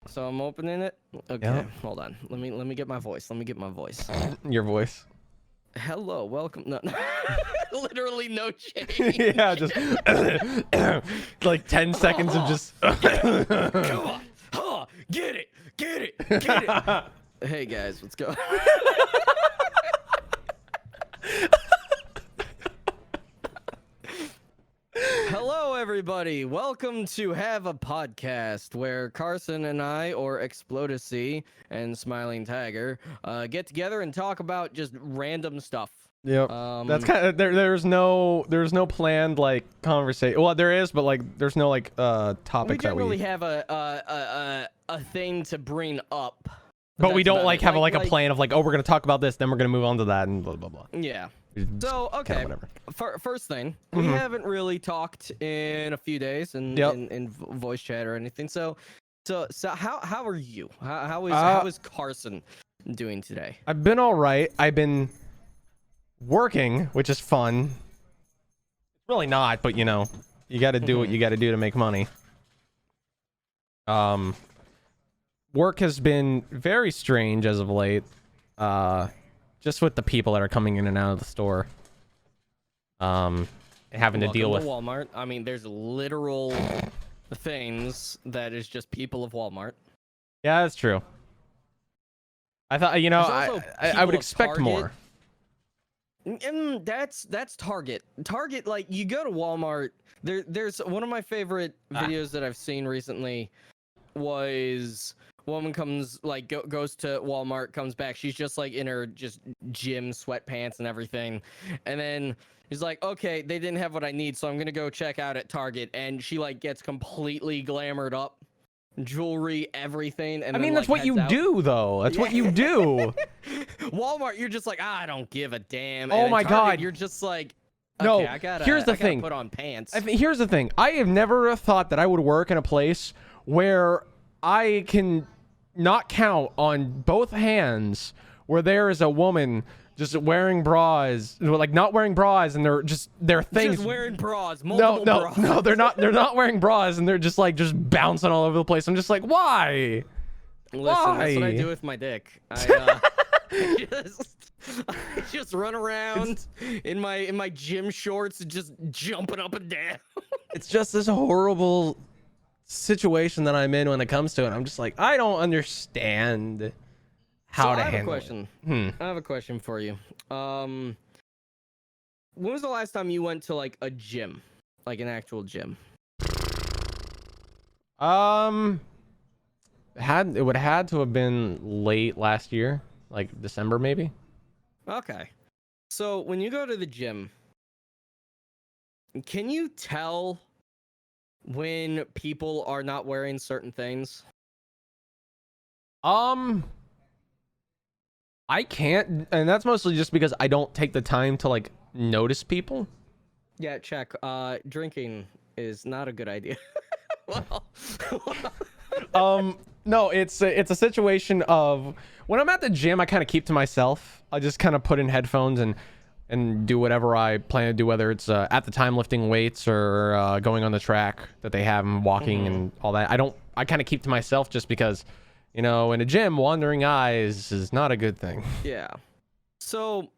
So I'm opening it. Okay, Yeah. hold on. Let me get my voice. Let me get my voice. Your voice. Hello, welcome. No, literally no change. Yeah, just like 10 seconds of just. Come on, get it, get it, get it. Hey guys, let's go. Hello, everybody. Welcome to Have a Podcast, where Carson and I, or Explodacy and SmilingTiger, get together and talk about just random stuff. Yep. That's kind of there's no planned like conversation. Well, there is, but like there's no like topics We generally that have a thing to bring up. but we That's don't about like it. have a plan of like, oh, we're gonna talk about this, then we're gonna move on to that, and blah blah blah. Yeah. Just So kinda okay. whatever. First thing, we haven't really talked in a few days in voice chat or anything. So how are you? How is Carson doing today? I've been all right. I've been working, which is fun. It's really not, but you know, you got to do what you got to do to make money. Work has been very strange as of late. Just with the people that are coming in and out of the store. Having to deal with Walmart. I mean, there's literal things that is just people of Walmart. Yeah, that's true. I thought, you know, There's also I would people of expect Target. more. That's Target. Target, like, you go to Walmart. There's one of my favorite videos that I've seen recently was woman comes like goes to Walmart, comes back. She's just like in her just gym sweatpants and everything, and then he's like, okay, they didn't have what I need, so I'm gonna go check out at Target, and she like gets completely glamored up, jewelry, everything. And I mean, then, that's like, what you heads out. do, though. That's what you do. Walmart, you're just like, I don't give a damn. Oh And my at Target, God. you're just like, No, okay, I gotta, here's the I gotta thing. put on pants. Here's the thing. I have never thought that I would work in a place where I can not count on both hands where there is a woman just wearing bras, like not wearing bras, and they're things. Just wearing bras, multiple bras. No, they're not wearing bras, and they're just bouncing all over the place. I'm just like, why? Listen, that's what I Why? do with my dick. I just run around in my gym shorts, just jumping up and down. It's just this horrible situation that I'm in when it comes to it. I'm just like, I don't understand how to handle it. I have a question for you. When was the last time you went to like a gym, like an actual gym? It would had to have been late last year, like December maybe. Okay. So when you go to the gym, can you tell when people are not wearing certain things? I can't, and that's mostly just because I don't take the time to like notice people. Yeah, check. Drinking is not a good idea. No, it's a situation of when I'm at the gym, I kind of keep to myself. I just kind of put in headphones and do whatever I plan to do, whether it's at the time lifting weights or going on the track that they have and walking and all that. I kind of keep to myself just because, you know, in a gym, wandering eyes is not a good thing. Yeah. So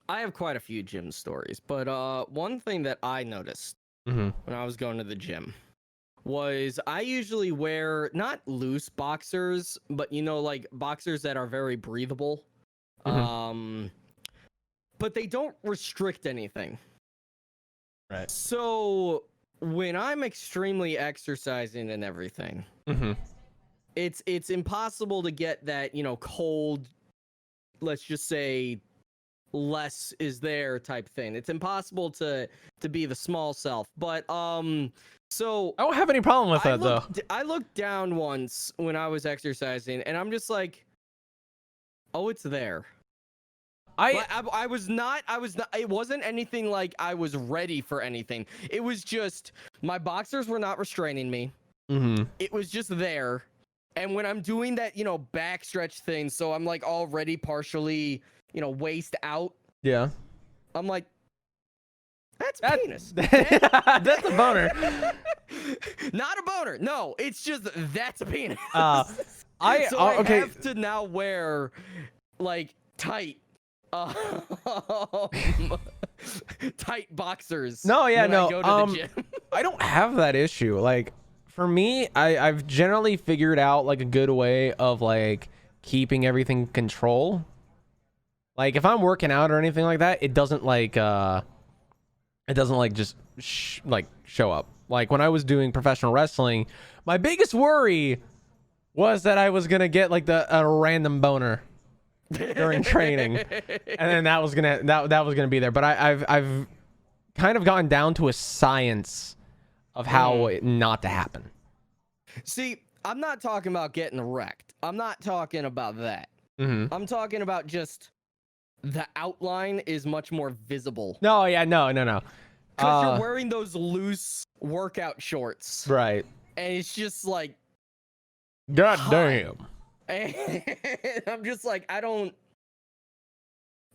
I have quite a few gym stories, but one thing that I noticed when I was going to the gym was I usually wear not loose boxers, but you know, like boxers that are very breathable. But they don't restrict anything. Right. So when I'm extremely exercising and everything, it's impossible to get that, you know, cold, let's just say less is there type thing. It's impossible to be the small self. But so I don't have any problem with that though. I looked down once when I was exercising, and I'm just like, oh, it's there. I was not. It wasn't anything like I was ready for anything. It was just my boxers were not restraining me. It was just there. And when I'm doing that, you know, back stretch thing, so I'm like already partially, you know, waist out. Yeah. I'm like, that's penis. That's a boner. Not a boner. No, it's just that's a penis. I okay. have to now wear like tight tight boxers. No, yeah, when no. I go to the gym. I don't have that issue. Like for me, I've generally figured out like a good way of like keeping everything in control. Like if I'm working out or anything like that, it doesn't like just show up. Like when I was doing professional wrestling, my biggest worry was that I was gonna get like a random boner during training, and then that was gonna be there. But I've kind of gotten down to a science of how it not to happen. See, I'm not talking about getting wrecked. I'm not talking about that. I'm talking about just the outline is much more visible. No, yeah, no. Because you're wearing those loose workout shorts. Right. And it's just like, God damn. And I'm just like, I'm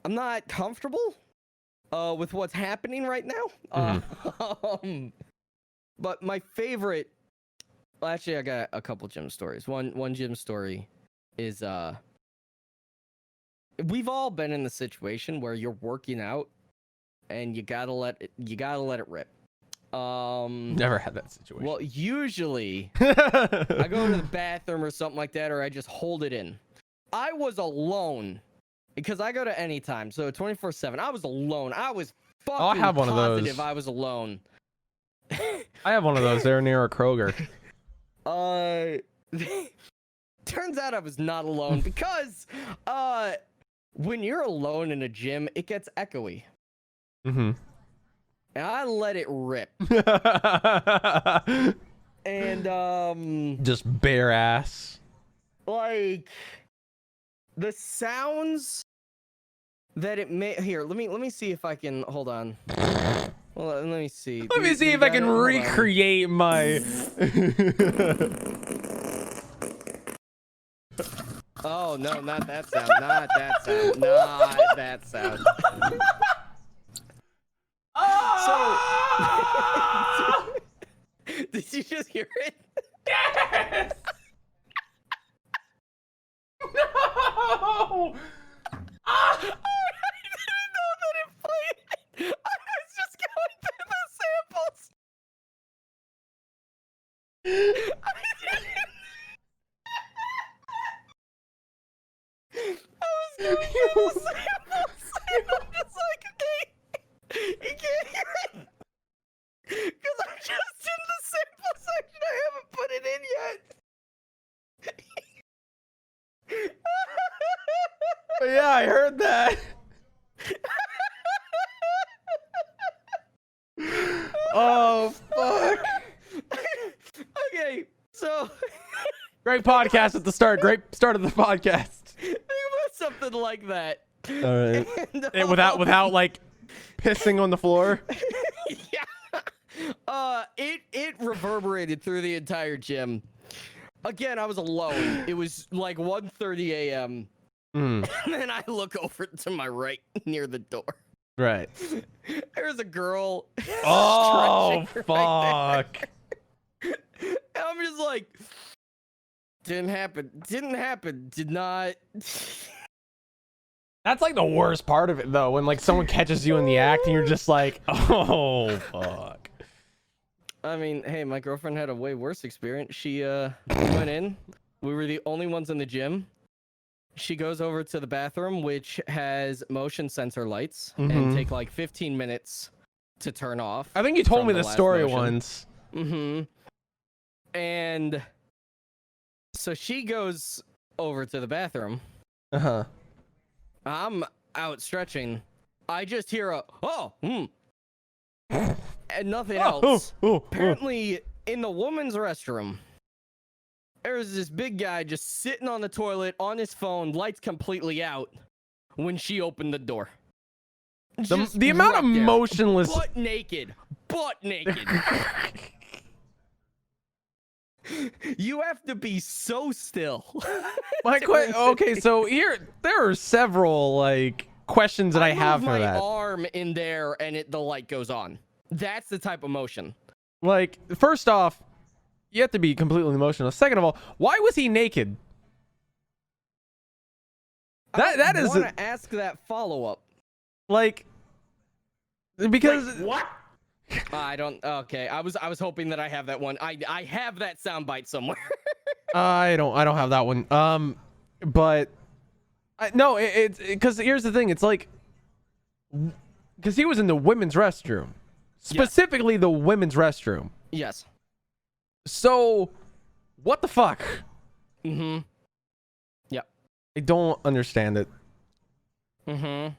not comfortable with what's happening right now. But my favorite, well, actually, I got a couple gym stories. One gym story is we've all been in the situation where you're working out and you gotta let it rip. Never had that situation. Well, usually I go to the bathroom or something like that, or I just hold it in. I was alone because I go to Anytime, so 24/7. I was alone. I was fucking I have one of those. positive I was alone. I have one of those. They're near a Kroger. Turns out I was not alone because when you're alone in a gym, it gets echoey. And I let it rip. And just bare ass. Like the sounds that it made. Here, let me see if I can hold on. Well, let me see. Let me see if I can recreate my. Oh no, not that sound. Not that sound. Not that sound. So, did you just hear it? Yes. No. I didn't know that it played. I was just going through the samples. I was going through the samples. I'm just like, okay, you can't hear it. Because I'm just in the sample section. I haven't put it in yet. But yeah, I heard that. Oh, fuck. Okay, so. Great podcast at the start. Great start of the podcast. Think about something like that. All right. And without like pissing on the floor. Yeah. It reverberated through the entire gym. Again, I was alone. It was like 1:30 a.m. And then I look over to my right near the door. Right. There's a girl. Oh, fuck. Right and I'm just like, didn't happen. Didn't happen. Did not. That's like the worst part of it, though, when like someone catches you in the act and you're just like, oh, fuck. I mean, hey, my girlfriend had a way worse experience. She went in. We were the only ones in the gym. She goes over to the bathroom, which has motion sensor lights, and take like 15 minutes to turn off. I think you told me the story once. And so she goes over to the bathroom. I'm out stretching. I just hear a and nothing else. Apparently, in the woman's restroom, there's this big guy just sitting on the toilet on his phone, lights completely out, when she opened the door. The amount of motionless... Butt naked. You have to be so still. Okay, so there are several like questions that I have for that. I move my arm in there and the light goes on. That's the type of motion. Like, first off, you have to be completely emotional. Second of all, why was he naked? That is I want to ask that follow-up. like, because Wait, what? I don't. Okay, I was hoping that I have that one. I have that soundbite somewhere. I don't have that one. But no, it's because here's the thing. It's like, because he was in the women's restroom, specifically the women's restroom. Yes. So, what the fuck? Mm-hmm. Yep. I don't understand it. Mm-hmm.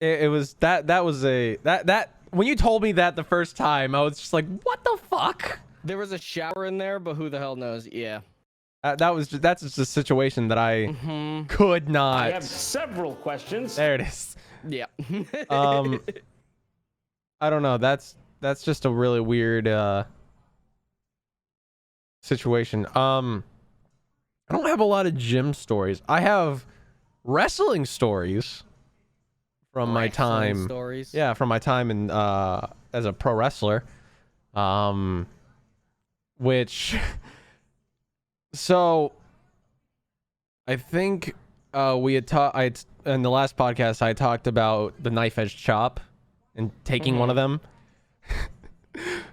It was that was a that when you told me that the first time, I was just like, what the fuck? There was a shower in there, but who the hell knows? Yeah. That's just a situation that I could not. I have several questions. There it is. Yeah. I don't know. That's just a really weird situation. I don't have a lot of gym stories. I have wrestling stories from my time. Stories. Yeah, from my time in as a pro wrestler. Which so I think we had talked in the last podcast I talked about the knife edge chop and taking one of them.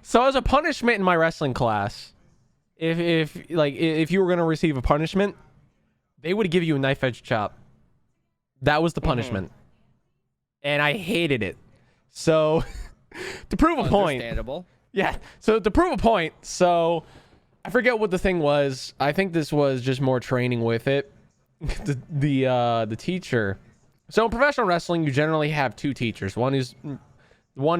So as a punishment in my wrestling class, if you were going to receive a punishment, they would give you a knife edge chop. That was the punishment. And I hated it. So to prove a point. Understandable. Yeah. So to prove a point, so I forget what the thing was. I think this was just more training with it. The teacher. So in professional wrestling, you generally have two teachers. One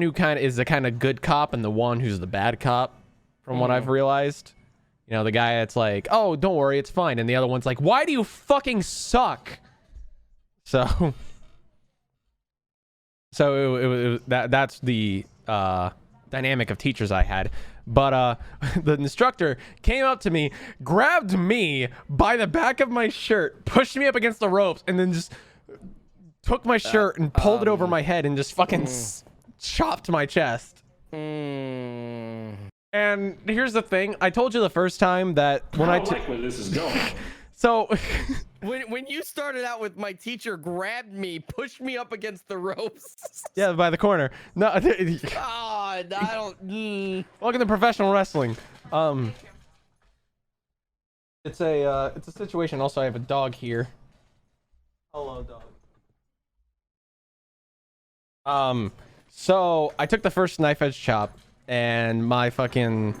who kind of is the kind of good cop, and the one who's the bad cop. From what I've realized, you know, the guy that's like, "Oh, don't worry, it's fine," and the other one's like, "Why do you fucking suck?" So that's the dynamic of teachers I had. But the instructor came up to me, grabbed me by the back of my shirt, pushed me up against the ropes, and then just took my shirt and pulled it over my head and just fucking chopped my chest. And here's the thing. I told you the first time that when I like where this is going. So when you started out with my teacher grabbed me, pushed me up against the ropes. yeah, by the corner. No, I don't. Welcome to professional wrestling. It's a situation. Also, I have a dog here. Hello, dog. So I took the first knife edge chop, and my fucking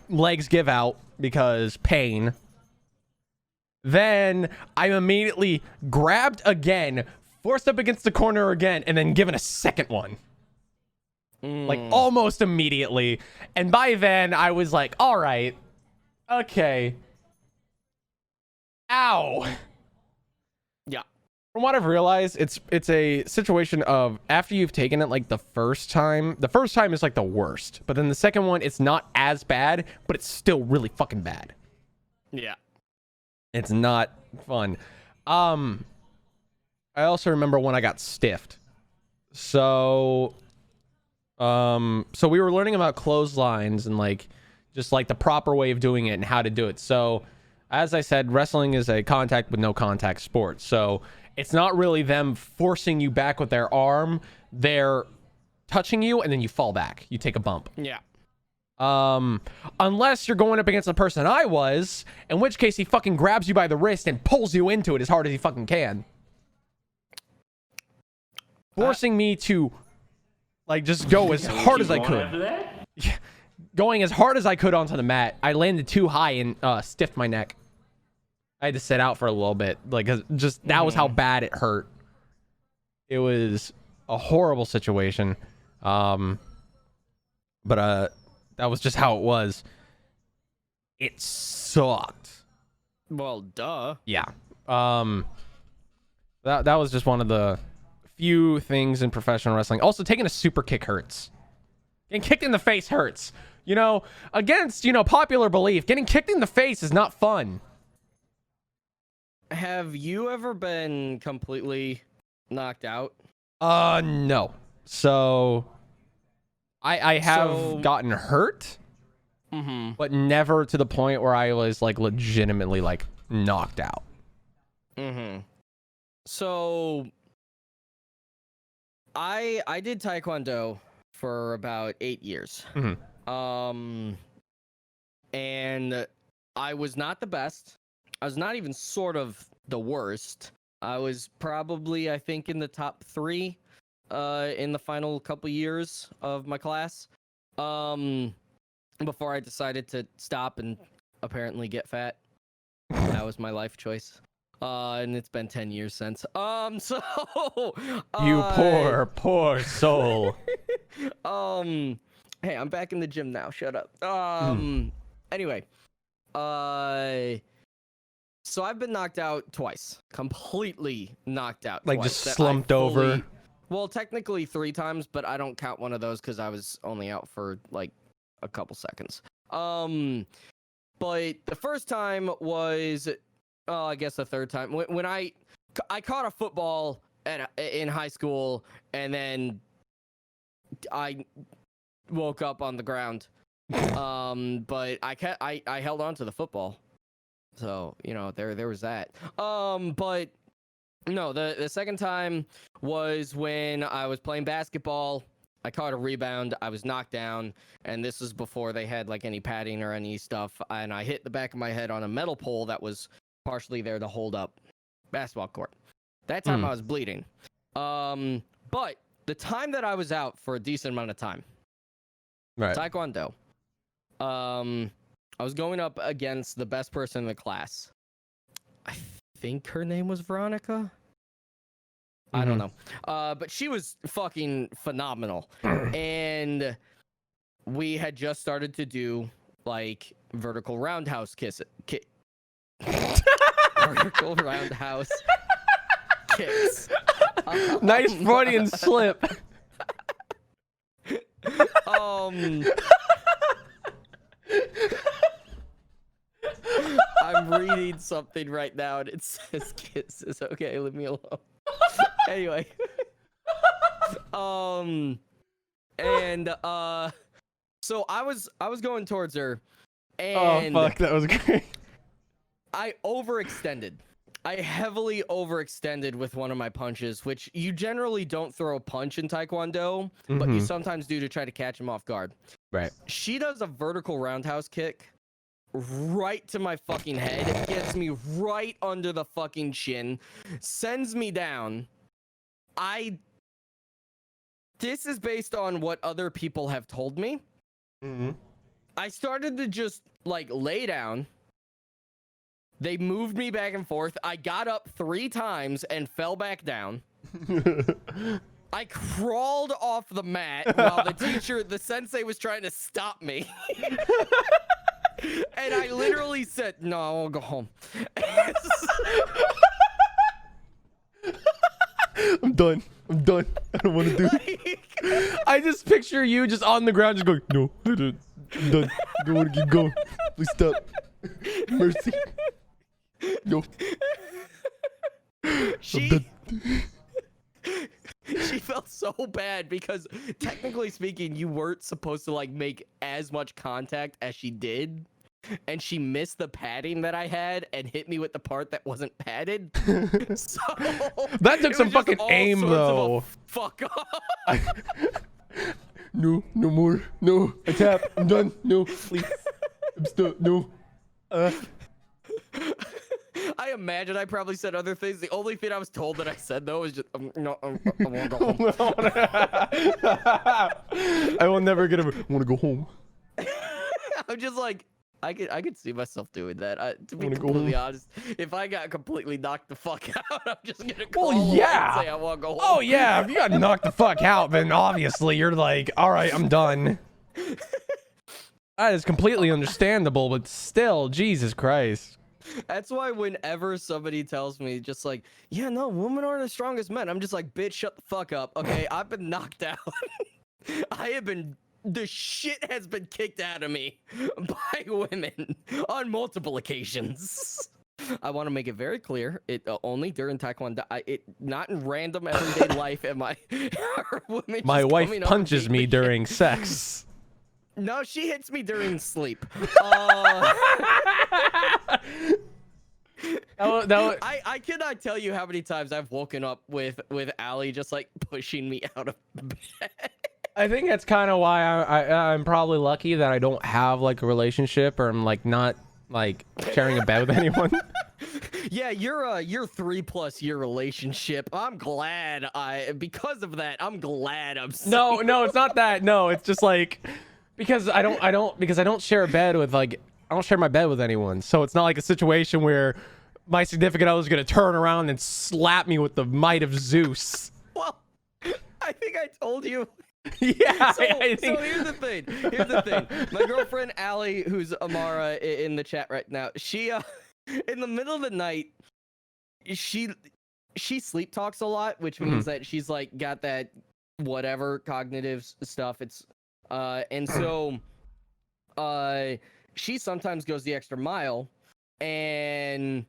legs give out because pain. Then I'm immediately grabbed again, forced up against the corner again, and then given a second one. Like almost immediately. And by then I was like, all right, okay. Ow. Yeah. From what I've realized, it's a situation of after you've taken it like the first time is like the worst. But then the second one, it's not as bad, but it's still really fucking bad. Yeah. It's not fun. I also remember when I got stiffed. So we were learning about clotheslines and like just like the proper way of doing it and how to do it. So as I said, wrestling is a contact with no contact sport. So it's not really them forcing you back with their arm. They're touching you and then you fall back. You take a bump. Yeah. Unless you're going up against the person I was, in which case he fucking grabs you by the wrist and pulls you into it as hard as he fucking can. Forcing me to like just go as hard as I could. Yeah. Going as hard as I could onto the mat. I landed too high and stiffed my neck. I had to sit out for a little bit. Like just that was how bad it hurt. It was a horrible situation. But that was just how it was. It sucked. Well, duh. Yeah. That was just one of the few things in professional wrestling. Also, taking a super kick hurts. Getting kicked in the face hurts. You know, against, popular belief, getting kicked in the face is not fun. Have you ever been completely knocked out? No. So I have So- gotten hurt, but never to the point where I was like legitimately like knocked out. So I did Taekwondo for about 8 years. And I was not the best. I was not even sort of the worst. I was probably, I think, in the top 3 in the final couple years of my class. Before I decided to stop and apparently get fat. That was my life choice. And it's been 10 years since. So You poor soul. Hey, I'm back in the gym now. Shut up. Anyway, so I've been knocked out twice. Completely knocked out. Like twice. just That I slumped over. Well, technically 3 times, but I don't count one of those because I was only out for like a couple seconds. But the first time was, I guess the third time when I caught a football in high school, and then I woke up on the ground. But I held on to the football, so you know there was that. But no, the second time was when I was playing basketball. I caught a rebound. I was knocked down, and this was before they had like any padding or any stuff. And I hit the back of my head on a metal pole that was partially there to hold up basketball court. That time I was bleeding. But the time that I was out for a decent amount of time, Right. Taekwondo. I was going up against the best person in the class. I think her name was Veronica. I don't know. But she was fucking phenomenal. And we had just started to do like vertical roundhouse vertical roundhouse kicks. Nice Freudian slip. I'm reading something right now and it says kisses. Okay, leave me alone. Anyway. So I was going towards her, and Oh fuck, that was great. I overextended. I heavily overextended with one of my punches, which you generally don't throw a punch in Taekwondo, but you sometimes do to try to catch him off guard. Right. She does a vertical roundhouse kick right to my fucking head. It gets me right under the fucking chin, sends me down. This is based on what other people have told me. I started to just like lay down. They moved me back and forth. I got up 3 times and fell back down. I crawled off the mat while the sensei was trying to stop me. And I literally said, no, I'll go home. I'm done. I don't want to do it. I just picture you just on the ground just going, no, I'm done. I don't want to keep going. Please stop. Mercy. No. She felt so bad because technically speaking, you weren't supposed to like make as much contact as she did. And she missed the padding that I had and hit me with the part that wasn't padded. So that took some fucking aim though. Fuck off. No more. No. I tap. I'm done. No, please. I'm stuck. No. I imagine I probably said other things. The only thing I was told that I said though is just no, I want to go home. I will never get over. I want to go home. I'm just like, I could see myself doing that. To be completely honest, if I got completely knocked the fuck out, I'm just gonna call and say I want to go home. Oh yeah, if you got knocked the fuck out, then obviously you're like, all right, I'm done. That is completely understandable, but still, Jesus Christ. That's why whenever somebody tells me just like, yeah, no, women aren't the strongest men, I'm just like, bitch, shut the fuck up. Okay, I've been knocked out. The shit has been kicked out of me by women on multiple occasions. I want to make it very clear. It only during Taekwondo. Not in random everyday life. Am I? My wife punches me during sex. No, she hits me during sleep. I cannot tell you how many times I've woken up with Allie just like pushing me out of bed. I think that's kind of why I'm probably lucky that I don't have like a relationship, or I'm like not like sharing a bed with anyone. Yeah, you're 3+ year relationship. I'm glad because of that. I'm glad I'm No, it's not that. No, it's just like because I don't share a bed with I don't share my bed with anyone. So it's not like a situation where my significant other is gonna turn around and slap me with the might of Zeus. Well, I think I told you. Yeah, so, I think... so here's the thing. My girlfriend Allie, who's Amara in the chat right now, she in the middle of the night, she sleep talks a lot, which means that she's like got that whatever cognitive stuff. It's and so she sometimes goes the extra mile and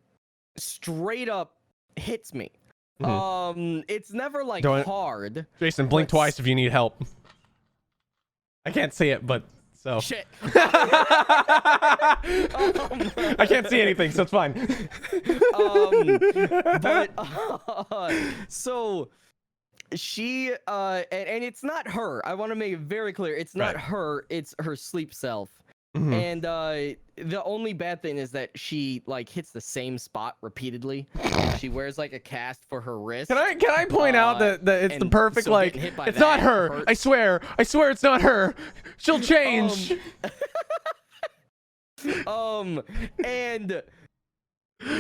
straight up hits me. It's never like hard. Jason, blink twice if you need help. I can't see it, but so. Shit. I can't see anything, so it's fine. So she and it's not her. I want to make it very clear. It's not her. It's her sleep self. And the only bad thing is that she like hits the same spot repeatedly. She wears like a cast for her wrist. Can I point out that it's the perfect, so like, it's not her. Hurts. I swear it's not her. She'll change. And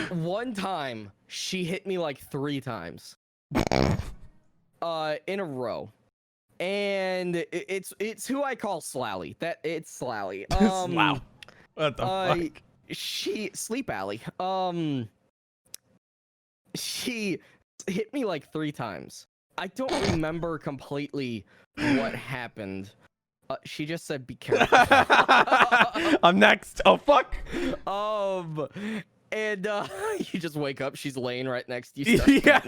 one time she hit me like 3 times in a row. And it's who I call Slally. It's Slally. Wow. What the fuck? She Sleep Alley. She hit me like 3 times. I don't remember completely what happened. She just said, "Be careful." I'm next. Oh fuck. And you just wake up. She's laying right next to you. Yeah.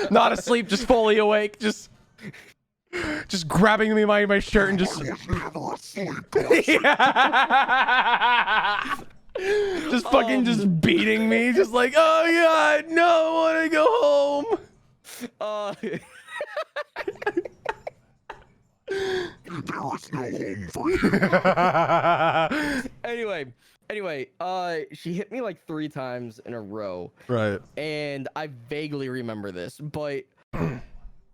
Not asleep, just fully awake, just grabbing me by my shirt and just. Yeah. Just fucking just beating me, just like, oh god, no, I want to go home. There was no home for you. Anyway, she hit me like 3 times in a row. Right. And I vaguely remember this, but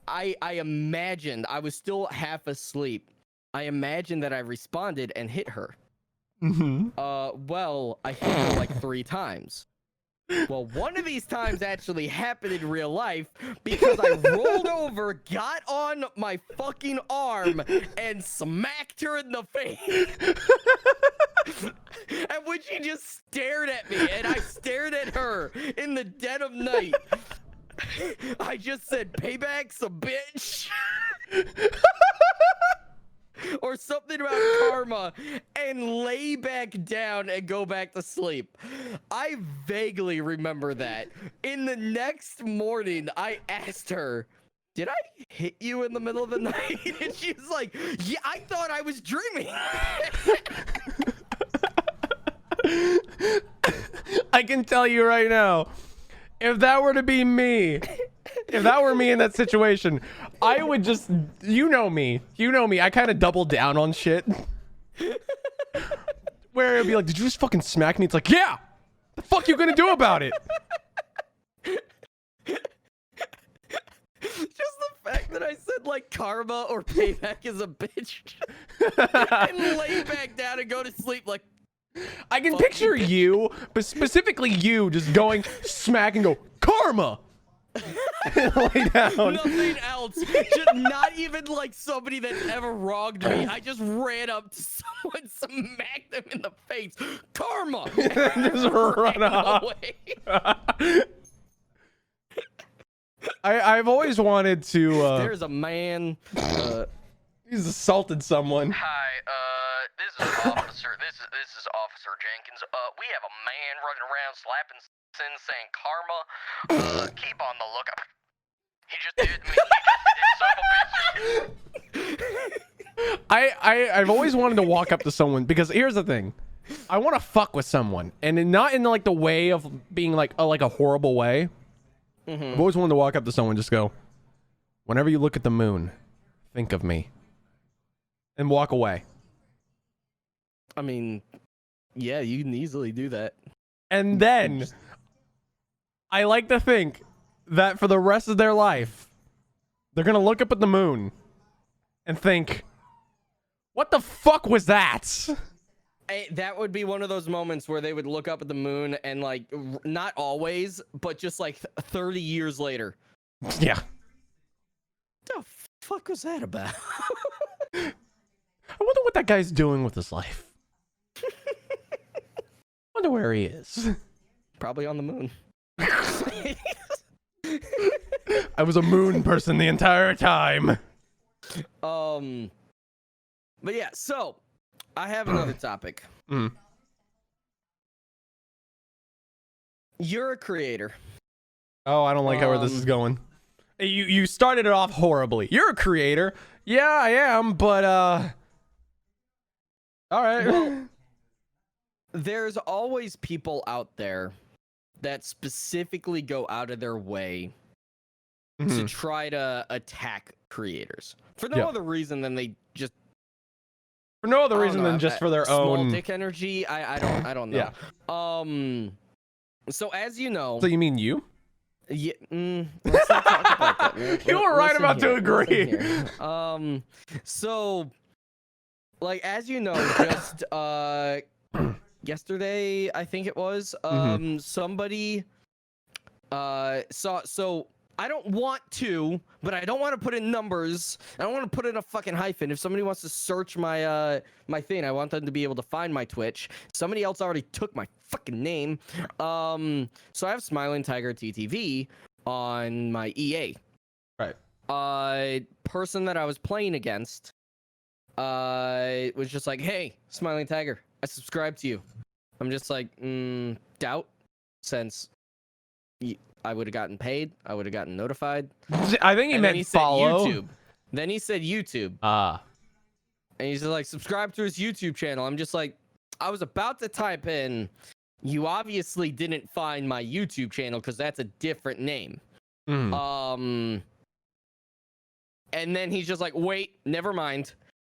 I imagined I was still half asleep. I imagined that I responded and hit her. Well, I hit her like 3 times. Well, one of these times actually happened in real life because I rolled over, got on my fucking arm, and smacked her in the face. And when she just stared at me, and I stared at her in the dead of night, I just said, "Payback's a bitch." Or something about karma, and lay back down and go back to sleep. I vaguely remember that. In the next morning, I asked her, "Did I hit you in the middle of the night?" And she was like, "Yeah, I thought I was dreaming." I can tell you right now, if that were to be me, if that were me in that situation, I would just, you know me, I kind of double down on shit. Where it'd be like, "Did you just fucking smack me?" It's like, "Yeah! The fuck you gonna do about it?" Just the fact that I said like karma or payback is a bitch. And lay back down and go to sleep like, I can picture you, but specifically you, just going smack and go, "Karma!" Lay down. Nothing else. Just not even like somebody that's ever wronged me. I just ran up to someone, smacked them in the face. Karma. Just run off. I've always wanted to. There's a man. He's assaulted someone. Hi, this is Officer. This is Officer Jenkins. We have a man running around slapping sin saying karma. Keep on the lookout. He just hit me. He just hit son of a bitch. I've always wanted to walk up to someone because here's the thing. I want to fuck with someone, and not in like the way of being like a horrible way. I've always wanted to walk up to someone, just go, whenever you look at the moon, think of me, and walk away. I mean, yeah, you can easily do that. And then I like to think that for the rest of their life, they're gonna look up at the moon and think, what the fuck was that? That would be one of those moments where they would look up at the moon and like, not always, but just like 30 years later. Yeah. The fuck was that about? I wonder what that guy's doing with his life. Wonder where he is. Probably on the moon. I was a moon person the entire time. But yeah, so I have another topic. You're a creator. Oh, I don't like how this is going. You started it off horribly. You're a creator. Yeah, I am, but all right. Well, there's always people out there that specifically go out of their way to try to attack creators for no other reason than they just for no other reason than just for their small own dick energy. I don't know. Yeah. So as you know, So you mean you? yeah, let's not talk about that. You were right Listen about to here, agree. listen here. So like as you know, just yesterday I think it was somebody saw. So I don't want to, but I don't want to put in numbers. I don't want to put in a fucking hyphen. If somebody wants to search my my thing, I want them to be able to find my Twitch. Somebody else already took my fucking name. So I have SmilingTiger TTV on my EA. Right. Person that I was playing against was just like, "Hey, SmilingTiger, I subscribe to you." I'm just like, doubt, since I would have gotten paid. I would have gotten notified. I think he meant follow. YouTube. Then he said YouTube. And he's just like, subscribe to his YouTube channel. I'm just like, I was about to type in, you obviously didn't find my YouTube channel because that's a different name. And then he's just like, wait, never mind.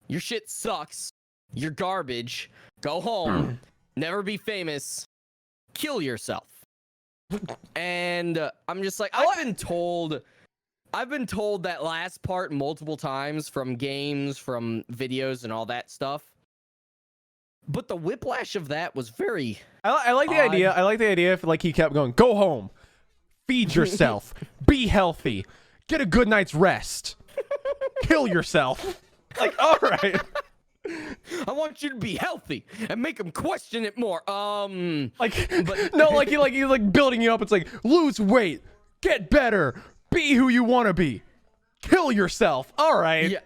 Your shit sucks. You're garbage. Go home. Never be famous. Kill yourself. And I'm just like, I've been told that last part multiple times from games, from videos, and all that stuff. But the whiplash of that was very I like the idea. I like the idea if like he kept going, go home, feed yourself, be healthy, get a good night's rest, kill yourself. Like, all right. I want you to be healthy and make them question it more. Like, no, like he's like building you up. It's like, lose weight, get better, be who you want to be, kill yourself. All right. Yeah.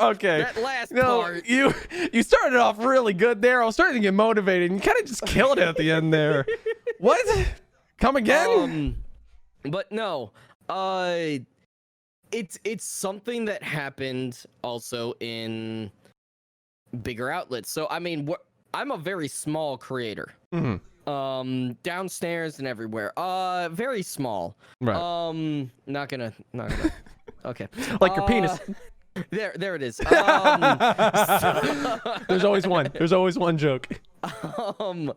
Okay. That last part. You started off really good there. I was starting to get motivated, and you kind of just killed it at the end there. What? Come again? But no. It's something that happened also in bigger outlets. So I mean, I'm a very small creator. Downstairs and everywhere. Very small. Right. Not gonna. Okay. Like your penis. There it is. There's always one. There's always one joke. I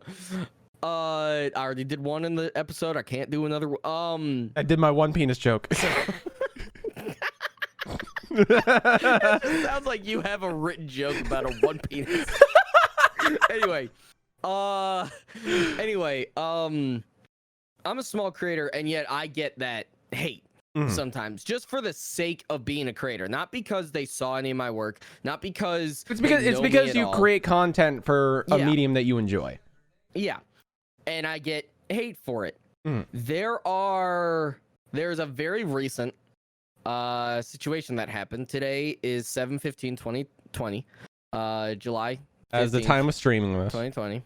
already did one in the episode. I can't do another. I did my one penis joke. Sounds like you have a written joke about a one penis. Anyway, I'm a small creator, and yet I get that hate sometimes, just for the sake of being a creator, not because they saw any of my work, not because it's because you create content for a medium that you enjoy. Yeah, and I get hate for it. There's a very recent situation that happened today is 7/15/2020, July 15th, As the time of streaming this. 2020.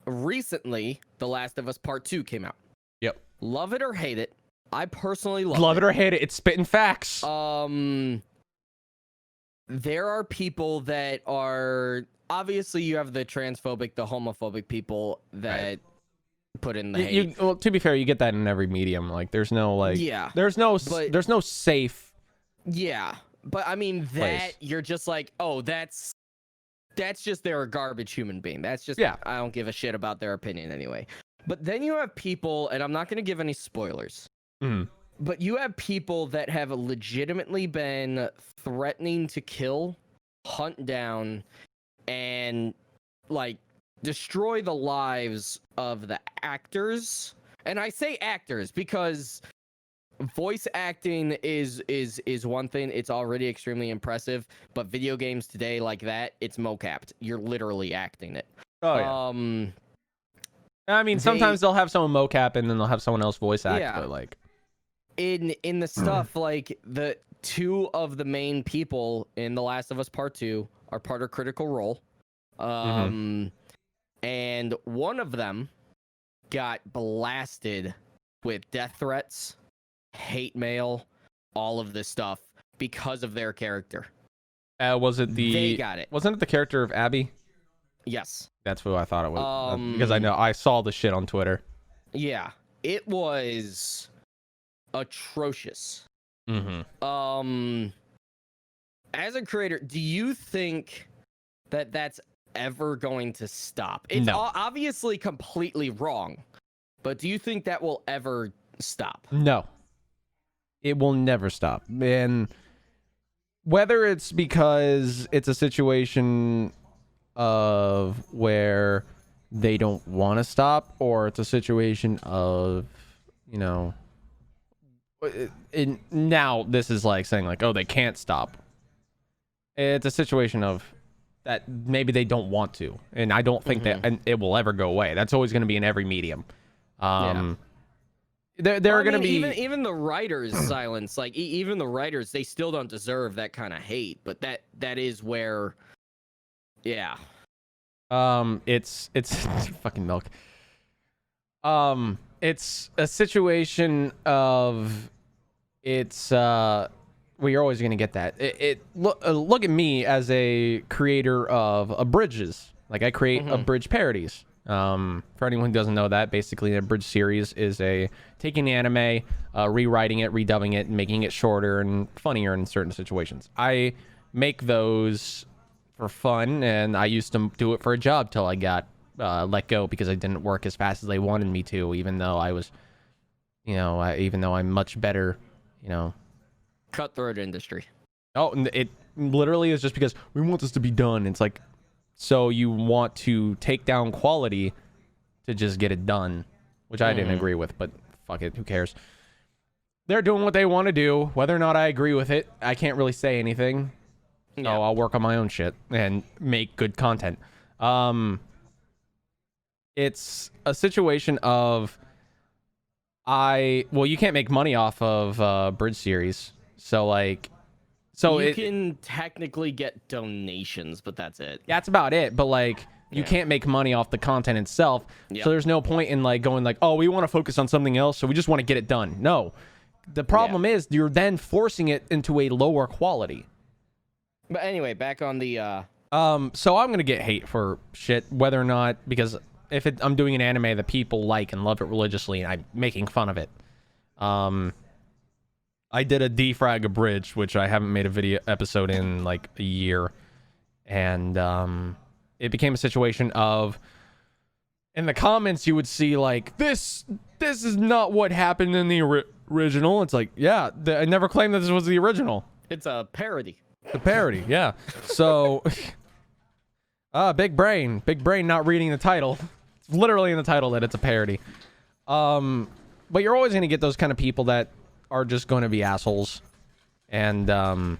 Recently, The Last of Us Part 2 came out. Yep. Love it or hate it, I personally Love it or hate it, it's spitting facts. There are people that are obviously, you have the transphobic, the homophobic people that put in the hate. Well, to be fair, you get that in every medium. Like, there's no there's no safe. Yeah, but I mean that you're just like, oh, that's just they're a garbage human being. That's just I don't give a shit about their opinion anyway. But then you have people, and I'm not going to give any spoilers. But you have people that have legitimately been threatening to kill, hunt down, and like destroy the lives of the actors. And I say actors because voice acting is one thing. It's already extremely impressive, but video games today like that, it's mocapped. You're literally acting it. Oh yeah. I mean, sometimes they'll have someone mocap and then they'll have someone else voice act, but like in the stuff, like the two of the main people in The Last of Us Part 2 are part of Critical Role. And one of them got blasted with death threats, hate mail, all of this stuff because of their character. Was it they got it? Wasn't it the character of Abby? Yes. That's who I thought it was. Because I saw the shit on Twitter. Yeah. It was atrocious. As a creator, do you think that that's ever going to stop? It's obviously completely wrong, but do you think that will ever stop? No. It will never stop. And whether it's because it's a situation of where they don't want to stop, or it's a situation of, you know, now this is like saying like, oh, they can't stop. It's a situation of that maybe they don't want to, and I don't think that it will ever go away. That's always going to be in every medium. There are going to be even the writers' silence. Like even the writers, they still don't deserve that kind of hate. But that is where, it's fucking milk. It's a situation of we're always going to get that. Look at me as a creator of bridges. Like, I create abridged parodies. For anyone who doesn't know that, basically an abridged series is taking the anime, rewriting it, redubbing it, and making it shorter and funnier in certain situations. I make those for fun, and I used to do it for a job till I got let go because I didn't work as fast as they wanted me to, even though I was, even though I'm much better, Cutthroat industry. Oh, and it literally is just because we want this to be done. It's like, so you want to take down quality to just get it done, which I didn't agree with, but fuck it, who cares? They're doing what they want to do. Whether or not I agree with it, I can't really say anything. So I'll work on my own shit and make good content. It's a situation of you can't make money off of bridge series. So like, you can technically get donations, but that's it. That's about it. But like, you can't make money off the content itself. So there's no point in like going like, oh, we want to focus on something else, so we just want to get it done. No, the problem is you're then forcing it into a lower quality. But anyway, back on the so I'm gonna get hate for shit, whether or not, because if I'm doing an anime that people like and love it religiously, and I'm making fun of it. I did a defrag abridged, which I haven't made a video episode in like a year, and it became a situation of, in the comments you would see like, this is not what happened in the original. It's like, yeah, I never claimed that this was the original. It's a parody. The parody, yeah. So, big brain not reading the title. It's literally in the title that it's a parody. But you're always going to get those kind of people that are just going to be assholes, and they'll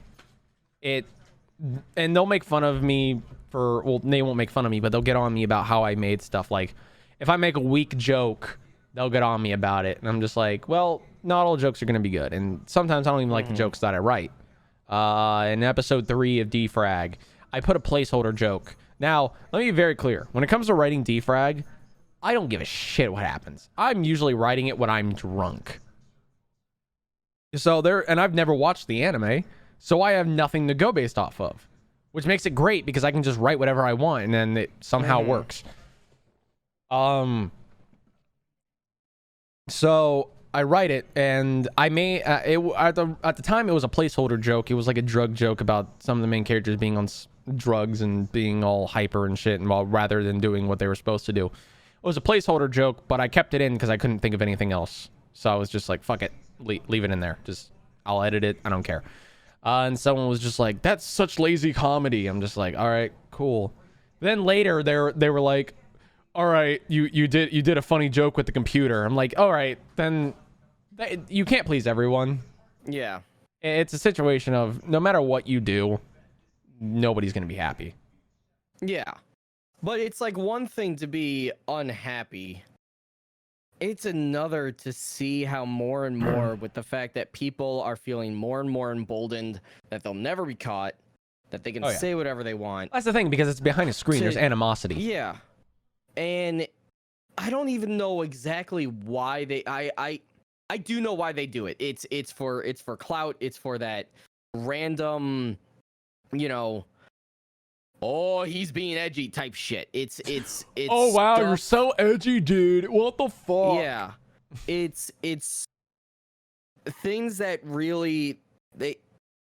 make fun of me for, well, they won't make fun of me, but they'll get on me about how I made stuff. Like, if I make a weak joke they'll get on me about it. And I'm just like, well, not all jokes are going to be good. And sometimes I don't even like the jokes that I write. In episode 3 of Defrag, I put a placeholder joke. Now, let me be very clear. When it comes to writing Defrag, I don't give a shit what happens. I'm usually writing it when I'm drunk. So and I've never watched the anime, so I have nothing to go based off of, which makes it great because I can just write whatever I want and then it somehow works. So I write it, and I may at the time it was a placeholder joke. It was like a drug joke about some of the main characters being on drugs and being all hyper and shit, and rather than doing what they were supposed to do. It was a placeholder joke, but I kept it in because I couldn't think of anything else. So I was just like, fuck it, leave it in there. Just I'll edit it. I don't care. And someone was just like, that's such lazy comedy. I'm just like, all right, cool. Then later they were like, all right, you did a funny joke with the computer. I'm like, all right, then you can't please everyone. Yeah. It's a situation of no matter what you do, nobody's going to be happy. Yeah. But it's like one thing to be unhappy. It's another to see how more and more with the fact that people are feeling more and more emboldened that they'll never be caught, that they can say whatever they want. That's the thing, because it's behind a screen. There's animosity. Yeah. And I don't even know exactly why they I do know why they do it. It's for clout. It's for that random, oh, he's being edgy type shit. It's oh wow, stuff. You're so edgy, dude. What the fuck? Yeah. It's things that really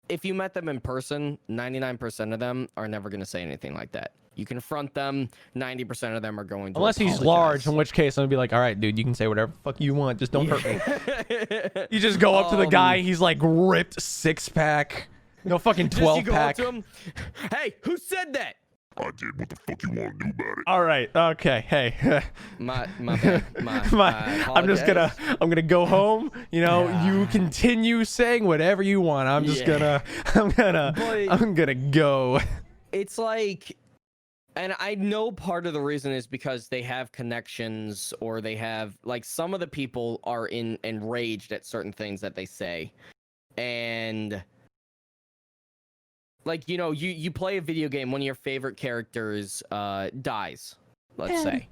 if you met them in person, 99% of them are never going to say anything like that. You confront them, 90% of them are going to unless apologize. he's large, in which case I'm gonna be like, all right, dude, you can say whatever the fuck you want, just don't hurt me. You just go up to the guy, he's like ripped 6-pack, no fucking 12-pack. To him, hey, who said that? I did. What the fuck you want to do about it? All right, okay, hey. my bad. I'm gonna go home. You continue saying whatever you want. I'm just gonna go. It's like, and I know part of the reason is because they have connections, or they have, like, some of the people are enraged at certain things that they say. And like, you play a video game, one of your favorite characters dies, let's say.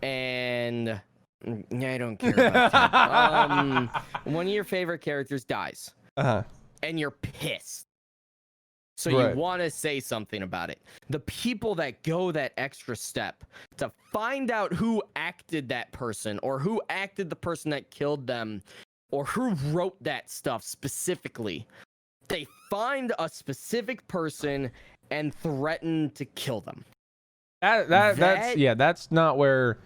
And I don't care about that. One of your favorite characters dies. And you're pissed. So you want to say something about it. The people that go that extra step to find out who acted that person, or who acted the person that killed them, or who wrote that stuff specifically, they find a specific person and threaten to kill them. That's not where.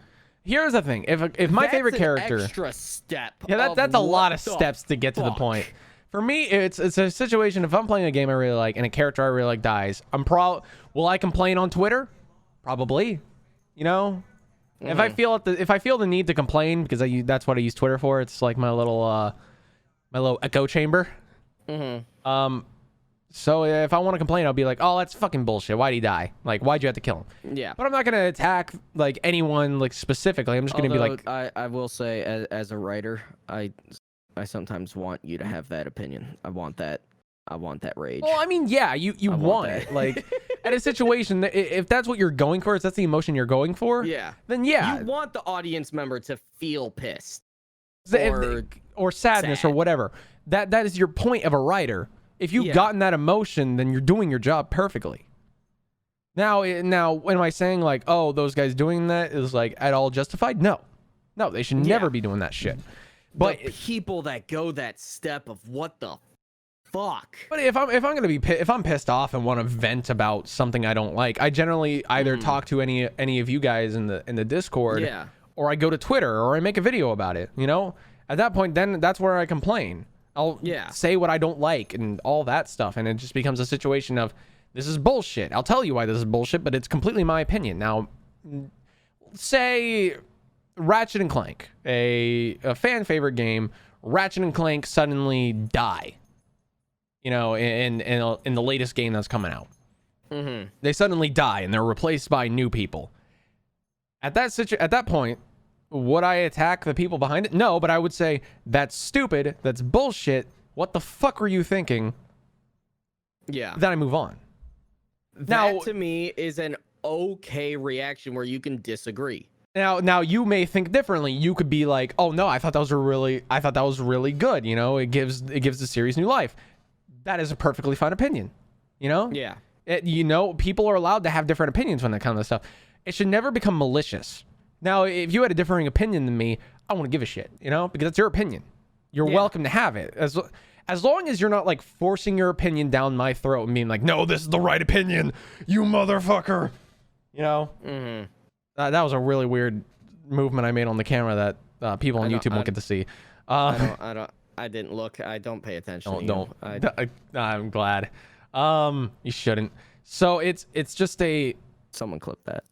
Here's the thing: if my favorite character, extra step. Yeah, that's a lot of steps to get to the point. For me, it's a situation. If I'm playing a game I really like and a character I really like dies, will I complain on Twitter? Probably. If I feel the need to complain, because that's what I use Twitter for. It's like my little echo chamber. So if I want to complain, I'll be like, oh, that's fucking bullshit. Why'd he die? Like, why'd you have to kill him? Yeah. But I'm not gonna attack like anyone like specifically. I'm just gonna be like, I will say, as a writer, I sometimes want you to have that opinion. I want that rage. Well, I mean, yeah, you want it. Like, at a situation, if that's what you're going for, if that's the emotion you're going for, then yeah. You want the audience member to feel pissed. Or sadness or whatever. That is your point of a writer. If you've gotten that emotion, then you're doing your job perfectly. Now, when am I saying like, oh, those guys doing that is like at all justified? No, they should never be doing that shit. But the people that go that step of what the fuck. But if I'm pissed off and want to vent about something I don't like, I generally either talk to any of you guys in the Discord, or I go to Twitter, or I make a video about it. At that point, then that's where I complain. I'll say what I don't like and all that stuff, and it just becomes a situation of, this is bullshit. I'll tell you why this is bullshit, but it's completely my opinion. Now, say Ratchet and Clank, a fan favorite game, Ratchet and Clank suddenly die. In the latest game that's coming out. They suddenly die and they're replaced by new people. At that point, would I attack the people behind it? No, but I would say that's stupid. That's bullshit. What the fuck were you thinking? Yeah. Then I move on. That Now, to me is an okay reaction where you can disagree. Now you may think differently. You could be like, "Oh no, I thought that was really good. You know, it gives the series new life." That is a perfectly fine opinion. You know? Yeah. People are allowed to have different opinions when that kind of stuff. It should never become malicious. Now, if you had a differing opinion than me, I don't want to give a shit. You know, because it's your opinion. You're welcome to have it. As long as you're not like forcing your opinion down my throat and being like, "No, this is the right opinion, you motherfucker." You know? Mm-hmm. That was a really weird movement I made on the camera that people on YouTube won't get to see. I didn't look. I don't pay attention. I'm glad. You shouldn't. So it's just someone clip that.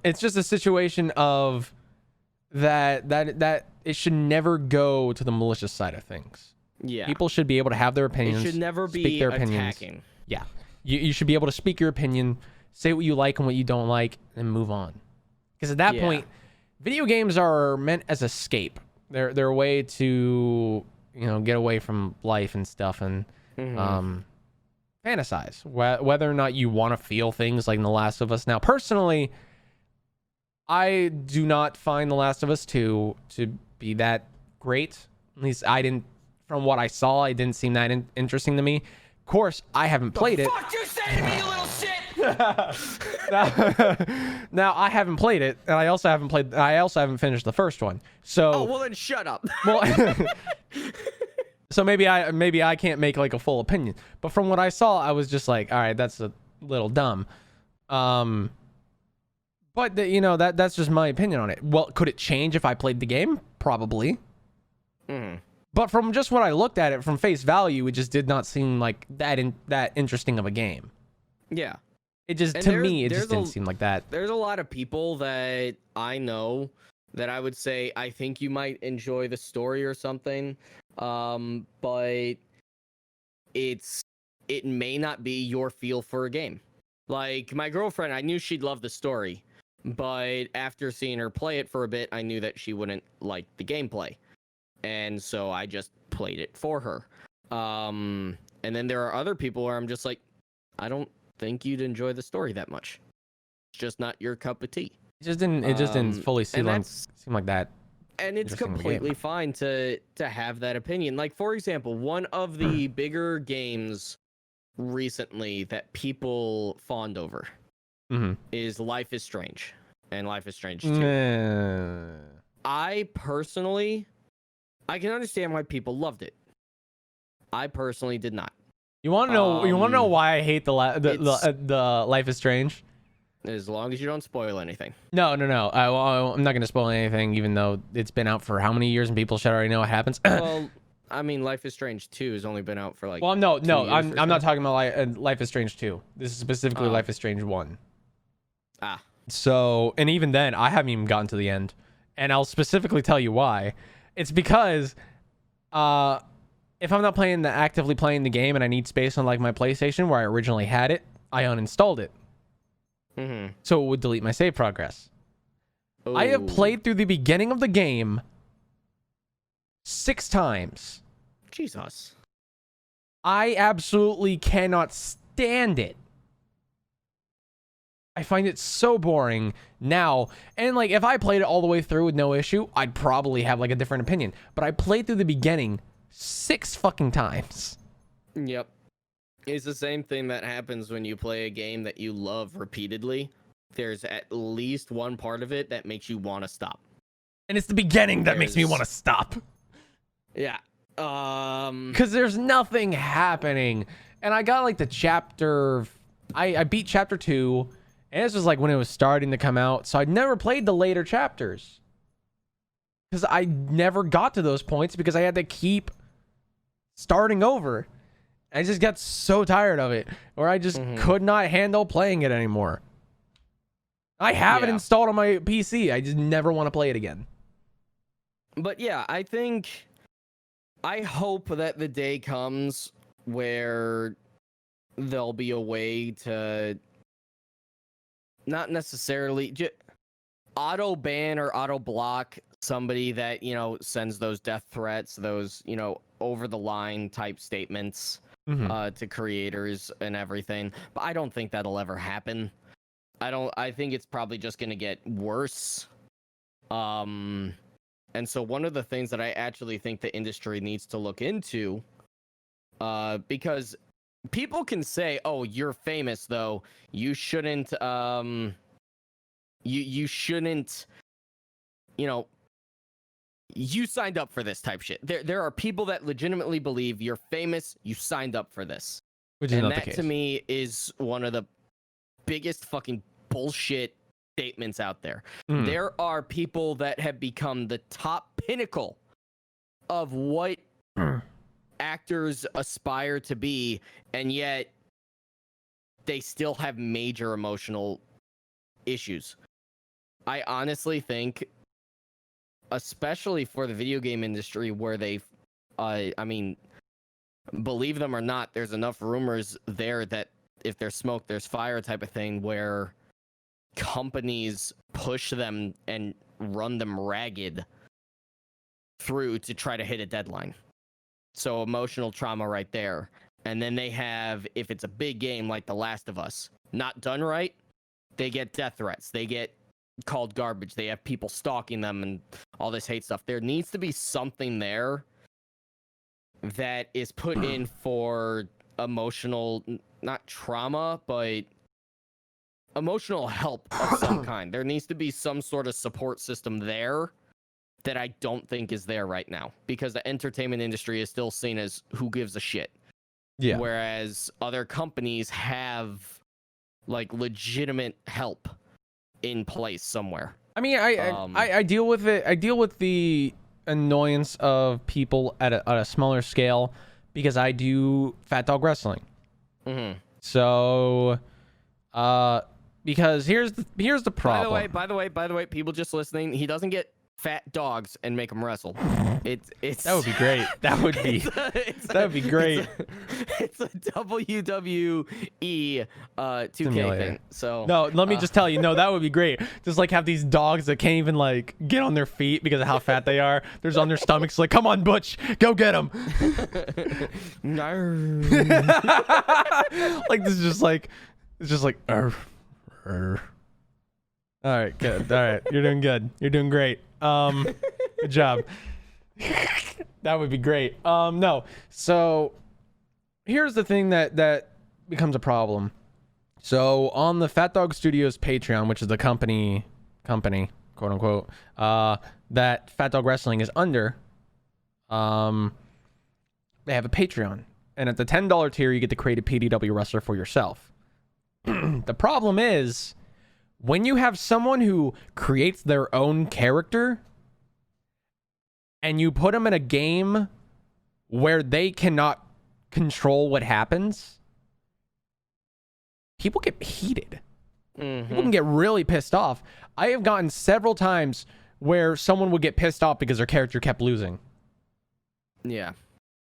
It's just a situation of that it should never go to the malicious side of things. Yeah. People should be able to have their opinions. It should never speak be their attacking. opinions. Yeah. You should be able to speak your opinion, say what you like and what you don't like, and move on. Because at that point, video games are meant as escape. They're a way to, get away from life and stuff and fantasize. Whether or not you want to feel things like in The Last of Us. Now, personally, I do not find The Last of Us 2 to be that great. At least I didn't, from what I saw, it didn't seem that interesting to me. Of course, I haven't played it. Fuck you say to me, you little shit! now I haven't played it, and I also haven't finished the first one. So well then shut up. Well, so maybe I can't make like a full opinion. But from what I saw, I was just like, all right, that's a little dumb. But that's just my opinion on it. Well, could it change if I played the game? Probably. But from just what I looked at it from face value, it just did not seem like that interesting of a game. Yeah. It just didn't seem like that. There's a lot of people that I know that I would say I think you might enjoy the story or something, but it may not be your feel for a game. Like my girlfriend, I knew she'd love the story, but after seeing her play it for a bit, I knew that she wouldn't like the gameplay, and so I just played it for her. And then there are other people where I'm just like, I don't think you'd enjoy the story that much. It's just not your cup of tea. It just didn't fully seem like that. And it's completely fine to have that opinion. Like, for example, one of the bigger games recently that people fawned over is Life is Strange and Life is Strange 2. I can understand why people loved it. I personally did not. You want to know? You want to know why I hate the Life is Strange? As long as you don't spoil anything. No. I'm not gonna spoil anything, even though it's been out for how many years and people should already know what happens. Well, I mean, Life is Strange 2 has only been out for like. Well, no, I'm not talking about Life is Strange 2. This is specifically Life is Strange 1. So, and even then, I haven't even gotten to the end, and I'll specifically tell you why. It's because, if I'm not actively playing the game and I need space on like my PlayStation where I originally had it, I uninstalled it. So it would delete my save progress. I have played through the beginning of the game 6 times. Jesus. I absolutely cannot stand it. I find it so boring now. And like if I played it all the way through with no issue, I'd probably have like a different opinion. But I played through the beginning 6 fucking times. Yep. It's the same thing that happens when you play a game that you love repeatedly. There's at least one part of it that makes you want to stop. And it's the beginning that makes me want to stop. Yeah. Because there's nothing happening. And I got like the chapter... I beat chapter 2. And this was like when it was starting to come out. So I'd never played the later chapters. Because I never got to those points because I had to keep starting over. I just got so tired of it, or I just could not handle playing it anymore. I have it installed on my PC. I just never want to play it again. But yeah, I hope that the day comes where there'll be a way to not necessarily auto ban or auto block somebody that, you know, sends those death threats, those, you know, over the line type statements to creators and everything. But I don't think that'll ever happen. I think it's probably just going to get worse. And so one of the things that I actually think the industry needs to look into, because people can say, "Oh, you're famous, though. You shouldn't, you shouldn't, you know, you signed up for this type shit." There are people that legitimately believe you're famous, you signed up for this. Which is and not the that case. to me is one of the biggest fucking bullshit statements out there. There are people that have become the top pinnacle of what actors aspire to be, and yet they still have major emotional issues. I honestly think, especially for the video game industry, where they've, I mean, believe them or not, there's enough rumors there that if there's smoke, there's fire type of thing, where companies push them and run them ragged through to try to hit a deadline. So emotional trauma right there. And then they have, if it's a big game like The Last of Us, not done right, they get death threats. They get called garbage. They have people stalking them and all this hate stuff. There needs to be something there that is put in for emotional, not trauma, but emotional help of some kind. There needs to be some sort of support system there that I don't think is there right now, because the entertainment industry is still seen as who gives a shit. Yeah. Whereas other companies have like legitimate help in place somewhere. I mean, I deal with it. I deal with the annoyance of people at a smaller scale because I do Fat Dog Wrestling. So, because here's the problem. By the way, people just listening, he doesn't get fat dogs and make them wrestle. It's that would be great. That would be that would be great. It's a WWE 2K thing. So no, let me just tell you, no, that would be great. Just like have these dogs that can't even like get on their feet because of how fat they are. They're just on their stomachs, like, come on, Butch, go get them. Like this is just like, it's just like. All right, good. All right, you're doing good. You're doing great. Good job. That would be great. No. So here's the thing that becomes a problem. So on the Fat Dog Studios Patreon, which is the company, quote unquote, that Fat Dog Wrestling is under, they have a Patreon, and at the $10 tier, you get to create a PDW wrestler for yourself. The problem is, when you have someone who creates their own character and you put them in a game where they cannot control what happens, people get heated. People can get really pissed off. I have gotten several times where someone would get pissed off because their character kept losing. Yeah.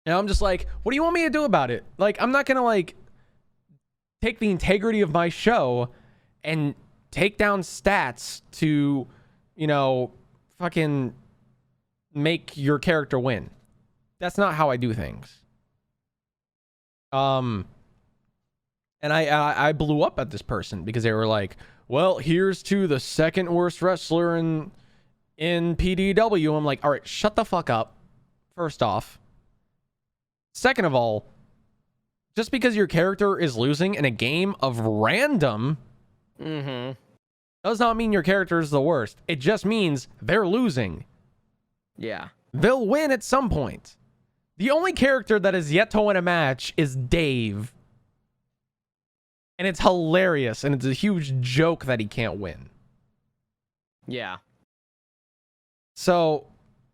And I'm just like, what do you want me to do about it? Like, I'm not going to like take the integrity of my show and take down stats to, you know, fucking make your character win. That's not how I do things. And I blew up at this person because they were like, well, here's to the second worst wrestler in PDW. I'm like, all right, shut the fuck up. First off. Second of all, just because your character is losing in a game of random does not mean your character is the worst. It just means they're losing. Yeah. They'll win at some point. The only character that is yet to win a match is Dave. And it's hilarious, and it's a huge joke that he can't win. Yeah. So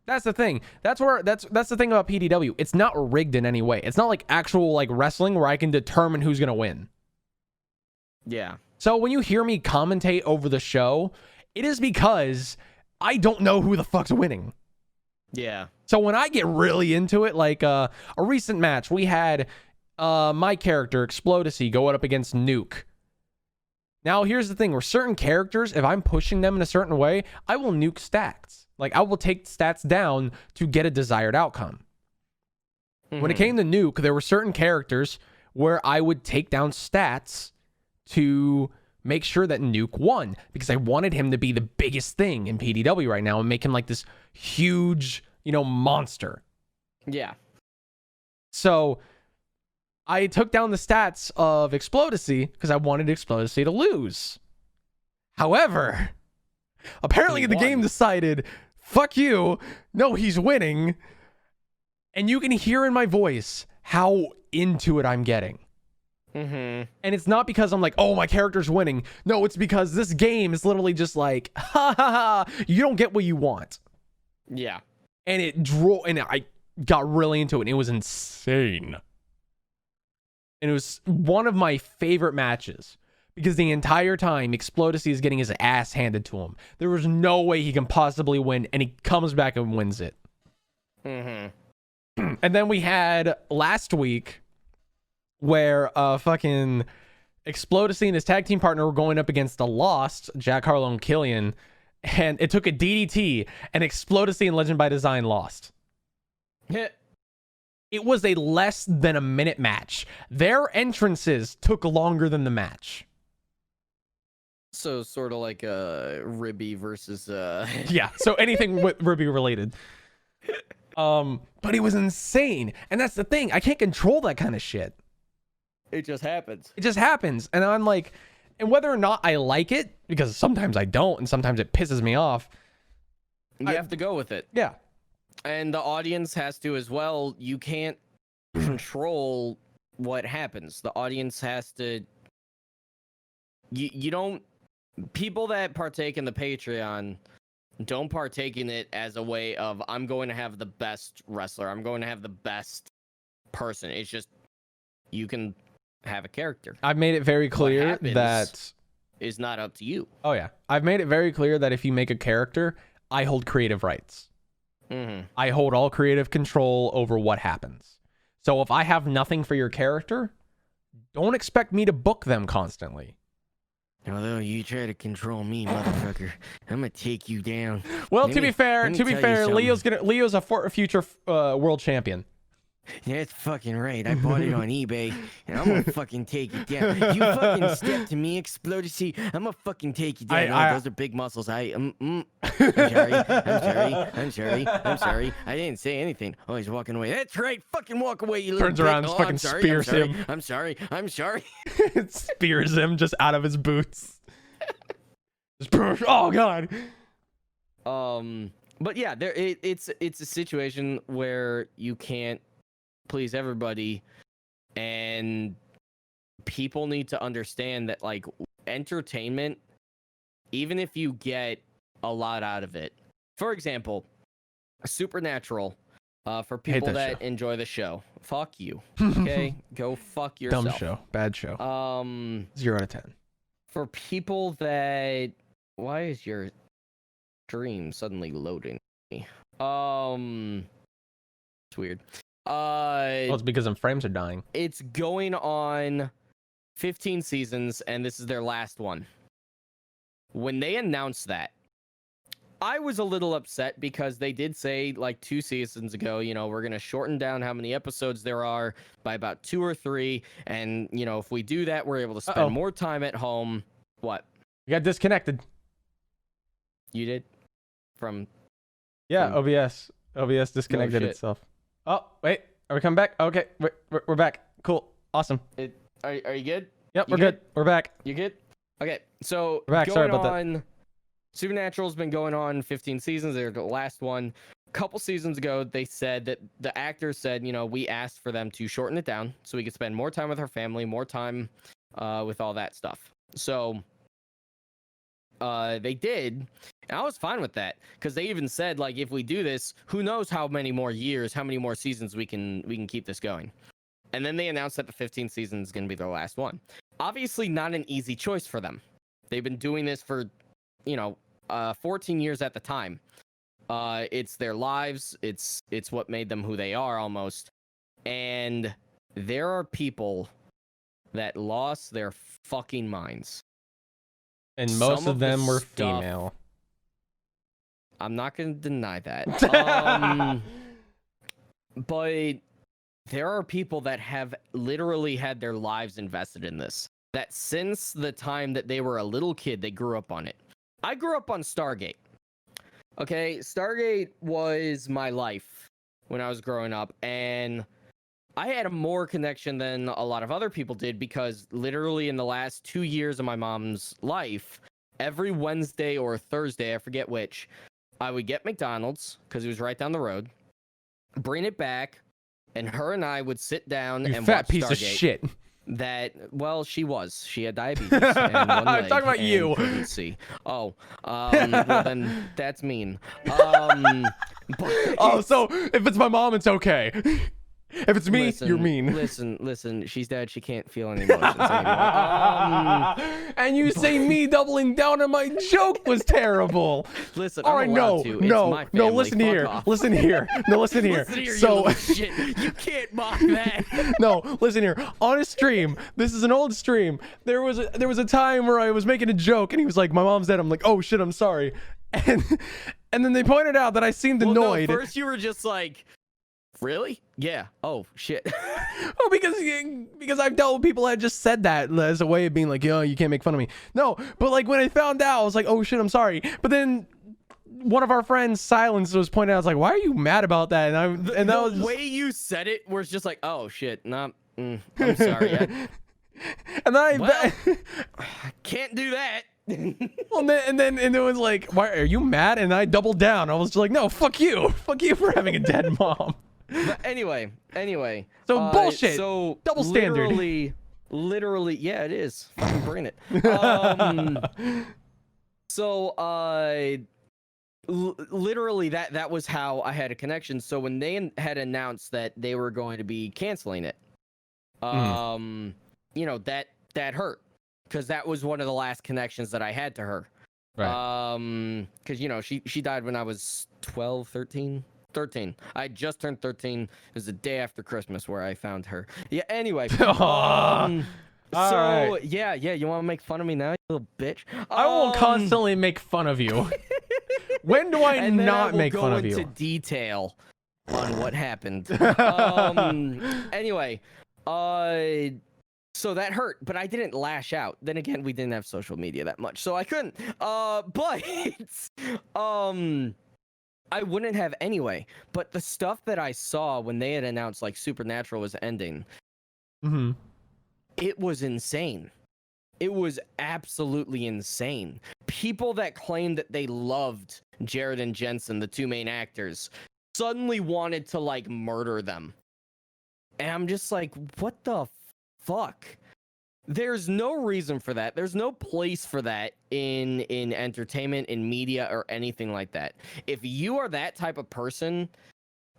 that's the thing. That's the thing about PDW. It's not rigged in any way. It's not like actual like wrestling where I can determine who's gonna win. Yeah. So when you hear me commentate over the show, it is because I don't know who the fuck's winning. Yeah. So when I get really into it, like a recent match, we had my character Explodacy going up against Nuke. Now, here's the thing. Where certain characters, if I'm pushing them in a certain way, I will nuke stats. Like, I will take stats down to get a desired outcome. When it came to nuke, there were certain characters where I would take down stats to make sure that nuke won, because I wanted him to be the biggest thing in PDW right now and make him like this huge, monster. Yeah. So I took down the stats of Explodacy because I wanted Explodacy to lose. However, apparently the game decided, fuck you, no, he's winning. And you can hear in my voice how into it I'm getting. And it's not because I'm like, oh, my character's winning. No, it's because this game is literally just like, ha ha ha, you don't get what you want. Yeah. And I got really into it, and it was insane. And it was one of my favorite matches because the entire time Explodacy is getting his ass handed to him. There was no way he can possibly win, and he comes back and wins it. And then we had last week where fucking Explodacy and his tag team partner were going up against the Lost, Jack Harlow and Killian, and it took a DDT, and Explodacy and Legend by Design lost. It was a less than a minute match. Their entrances took longer than the match. So sort of like a Ribby versus Yeah, so anything with Ruby related. But it was insane. And that's the thing. I can't control that kind of shit. It just happens. It just happens. And I'm like, and whether or not I like it, because sometimes I don't, and sometimes it pisses me off. You have to go with it. Yeah. And the audience has to as well. You can't control what happens. The audience has to. You don't. People that partake in the Patreon don't partake in it as a way of, I'm going to have the best wrestler. I'm going to have the best person. It's just, you can have a character. I've made it very clear that is not up to you. Oh, yeah. I've made it very clear that if you make a character, I hold creative rights. I hold all creative control over what happens. So if I have nothing for your character, don't expect me to book them constantly. Although you try to control me, motherfucker, I'm gonna take you down. Well, to be fair, Leo's a future world champion. That's fucking right. I bought it on eBay, and I'm gonna fucking take it down. You fucking step to me, Explodacy, I'm gonna fucking take you down. Those are big muscles. I'm sorry. I'm sorry. I didn't say anything. Oh, he's walking away. That's right. Fucking walk away, you little Turns around, bitch. fucking spears him. I'm sorry. It spears him just out of his boots. Oh god. But yeah, it's a situation where you can't please everybody, and people need to understand that, like, entertainment, even if you get a lot out of it, for example, Supernatural, for people that enjoy the show, fuck you. Okay. Go fuck yourself. Dumb show. Bad show. 0 out of 10. For people that, why is your stream suddenly loading me? It's weird. Well, it's because some frames are dying. It's going on 15 seasons, and this is their last one. When they announced that, I was a little upset because they did say, like, 2 seasons ago, we're going to shorten down how many episodes there are by about 2 or 3. And, if we do that, we're able to spend more time at home. What? You got disconnected. You did? From... Yeah, OBS. OBS disconnected itself. Oh, wait. Are we coming back? Okay, we're back. Cool. Awesome. Are you good? Yep, we're good. We're back. You good? Okay, so we're back. Sorry about that. Supernatural's been going on 15 seasons. They're the last one. A couple seasons ago, they said that the actors said, we asked for them to shorten it down so we could spend more time with our family, more time with all that stuff. So they did, and I was fine with that because they even said, like, if we do this, who knows how many more years, how many more seasons we can keep this going. And then they announced that the 15th season is going to be their last one. Obviously not an easy choice for them. They've been doing this for 14 years at the time. It's their lives, it's what made them who they are almost. And there are people that lost their fucking minds And most some of them were stuff- female. I'm not gonna deny that. But there are people that have literally had their lives invested in this. That since the time that they were a little kid, they grew up on it. I grew up on Stargate. Okay, Stargate was my life when I was growing up, and I had a more connection than a lot of other people did because literally in the last 2 years of my mom's life, every Wednesday or Thursday, I forget which, I would get McDonald's because it was right down the road, bring it back, and her and I would sit down You and fat watch piece Stargate. of shit. That, well, she had diabetes. And one I'm leg talking about and you. couldn't see. Oh, well then that's mean. But Oh, so if it's my mom, it's okay. If it's me, you're mean. Listen. She's dead. She can't feel any emotions anymore. And you say me doubling down on my joke was terrible. Listen. All I'm right, allowed to. It's my no. family. Listen Fuck here. off. Listen here. No, listen here. Listen here, So you little shit. You can't mock that. no, listen here. On a stream, this is an old stream. There was a time where I was making a joke, and he was like, "My mom's dead." I'm like, "Oh shit, I'm sorry." And then they pointed out that I seemed annoyed. No, first you were just like, really? Yeah. Oh shit. Oh, because I've dealt with people that just said that as a way of being like, yo, you can't make fun of me. No, but like when I found out, I was like, oh shit, I'm sorry. But then one of our friends, Silence, was pointing out, I was like, why are you mad about that? And that was the way you said it was just like, oh shit, I'm sorry. And then I can't do that. Well, and then it was like, why are you mad? And I doubled down. I was just like, no, fuck you for having a dead mom. But anyway. So bullshit. So double standard. Literally, yeah, it is. Fucking bring it. Literally, that was how I had a connection. So when they had announced that they were going to be canceling it, you know, that hurt because that was one of the last connections that I had to her. Right. Because you know she died when I was 12, 13. I just turned 13. It was the day after Christmas where I found her. Yeah. Anyway. Right. Yeah. You want to make fun of me now, you little bitch? I will constantly make fun of you. When do I not make fun of you? Go into detail on what happened. Anyway, so that hurt, but I didn't lash out. Then again, we didn't have social media that much, so I couldn't. But I wouldn't have anyway. But the stuff that I saw when they had announced like Supernatural was ending, it was insane. It was absolutely insane. People that claimed that they loved Jared and Jensen, the two main actors, suddenly wanted to like murder them. And I'm just like, what the fuck? There's no reason for that. There's no place for that in entertainment, in media, or anything like that. If you are that type of person,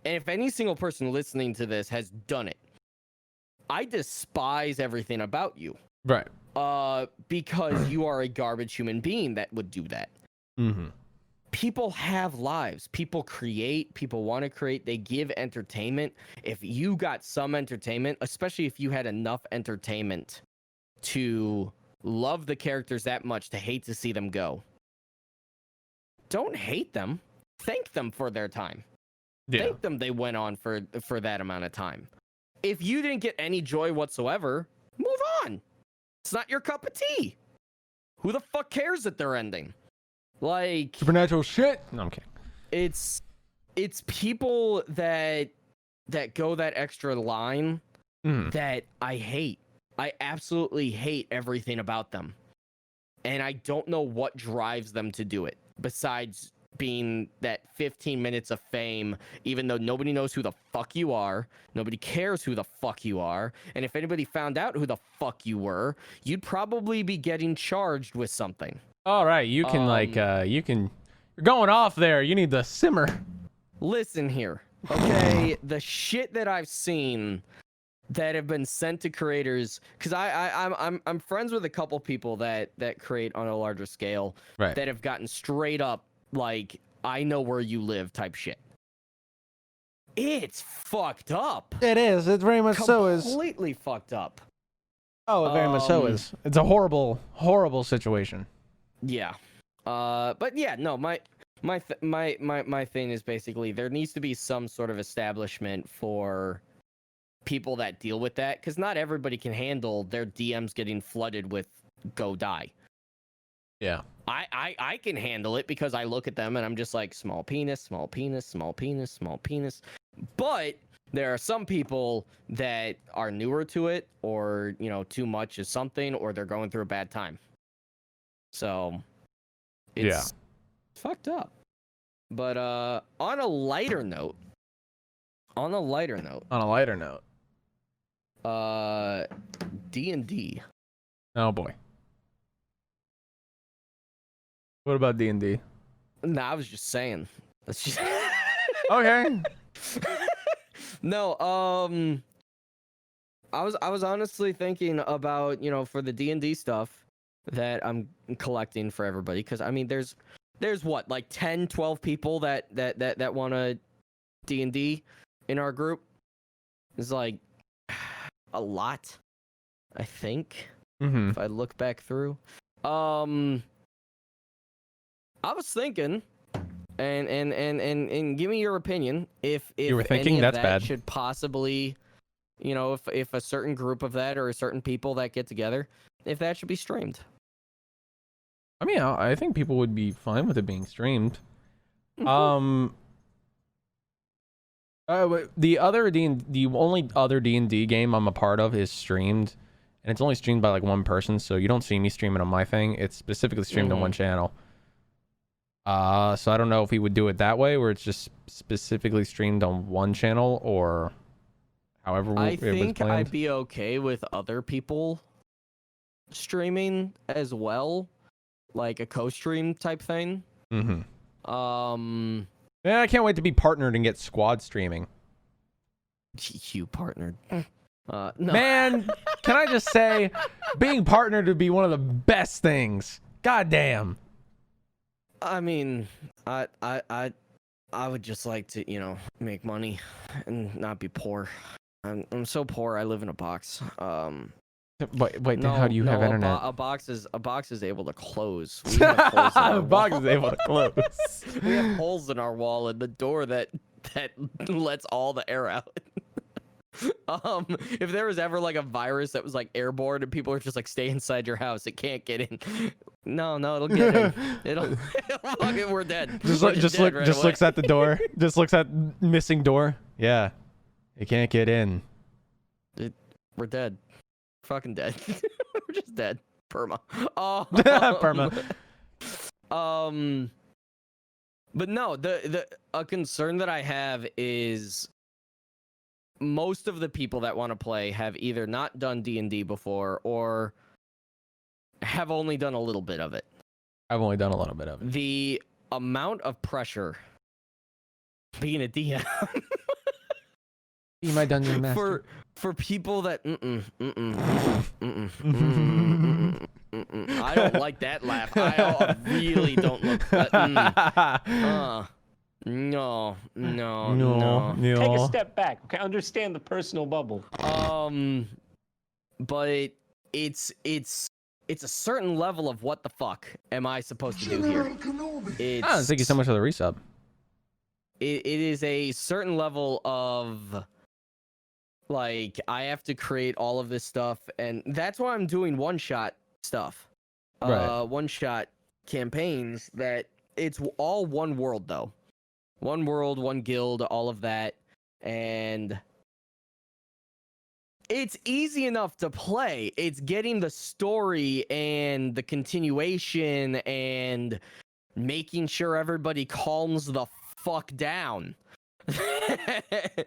and if any single person listening to this has done it, I despise everything about you. Right. Because you are a garbage human being that would do that. People have lives. People create. People want to create. They give entertainment. If you got some entertainment, especially if you had enough entertainment to love the characters that much to hate to see them go, don't hate them. Thank them for their time. Yeah. Thank them they went on for that amount of time. If you didn't get any joy whatsoever, move on. It's not your cup of tea. Who the fuck cares that they're ending? Like Supernatural shit. No, I'm kidding. It's people that go that extra line that I hate. I absolutely hate everything about them. And I don't know what drives them to do it besides being that 15 minutes of fame, even though nobody knows who the fuck you are. Nobody cares who the fuck you are. And if anybody found out who the fuck you were, you'd probably be getting charged with something. All right, you can you're going off there. You need to simmer. Listen here, okay? The shit that I've seen that have been sent to creators, because I'm friends with a couple people that create on a larger scale, right, that have gotten straight up like, I know where you live type shit. It's fucked up. It is. It very much so is. Completely fucked up. Oh, it very much so is. It's a horrible, horrible situation. Yeah. But yeah, no, my thing is basically there needs to be some sort of establishment for people that deal with that, because not everybody can handle their DMs getting flooded with "go die." Yeah. I can handle it because I look at them and I'm just like, small penis, small penis, small penis, small penis. But there are some people that are newer to it, or too much is something, or they're going through a bad time. So it's fucked up. But on a lighter note, D&D. Oh boy. What about D&D? Nah, I was just saying. That's just Okay. No, I was honestly thinking about, for the D&D stuff that I'm collecting for everybody, because I mean there's what, like 10, 12 people that want a D&D in our group. It's like a lot, I think. Mm-hmm. If I look back through. I was thinking, and give me your opinion, if You were thinking? any of That's that bad. should possibly, if a certain group of that or certain people that get together, if that should be streamed. I mean, I think people would be fine with it being streamed. The only other D&D game I'm a part of is streamed, and it's only streamed by like one person, so you don't see me streaming on my thing. It's specifically streamed on one channel. So I don't know if he would do it that way, where it's just specifically streamed on one channel, or however I it was think planned. I'd be okay with other people streaming as well, like a co-stream type thing. Yeah, I can't wait to be partnered and get squad streaming. You partnered. No. Man, can I just say, being partnered would be one of the best things. God damn. I mean, I would just like to, make money and not be poor. I'm so poor. I live in a box. Wait, then how do you have internet? A box is able to close. We have holes in our The box wall. is able to close. We have holes in our wall and the door that lets all the air out. If there was ever like a virus that was like airborne and people are just like, stay inside your house, it can't get in. No, it'll get in. It'll fucking, we're dead. Just We're dead looks at the door. Just looks at missing door. Yeah, it can't get in. We're dead. Fucking dead. We're just dead. Perma. Perma. But no, a concern that I have is most of the people that want to play have either not done D&D before or have only done a little bit of it. I've only done a little bit of it. The amount of pressure being a DM Be my dungeon master. for people that I don't like that laugh. I really don't look. No. Take a step back. Okay, understand the personal bubble. But it's a certain level of what the fuck am I supposed to do here? Thank you so much for the resub. It is a certain level of like, I have to create all of this stuff, and that's why I'm doing one-shot stuff. Right. One-shot campaigns that it's all one world though. One world, one guild, all of that. And it's easy enough to play. It's getting the story and the continuation and making sure everybody calms the fuck down.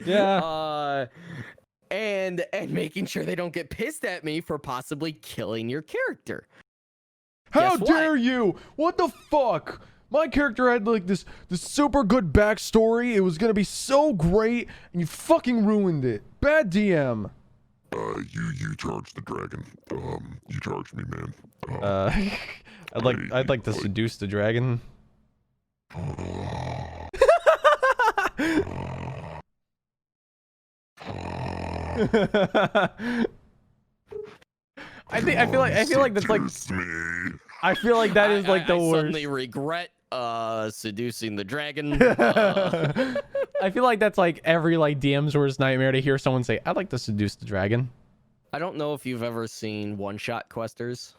Yeah. And making sure they don't get pissed at me for possibly killing your character. How dare you? What the fuck? My character had like this super good backstory. It was gonna be so great, and you fucking ruined it. Bad DM. You charged the dragon. You charged me, man. I'd like to seduce the dragon. I feel like that's like Seduce me. I feel like that is like the I worst. suddenly regret seducing the dragon. I feel like that's like every like DM's worst nightmare to hear someone say, "I'd like to seduce the dragon." I don't know if you've ever seen One Shot Questers.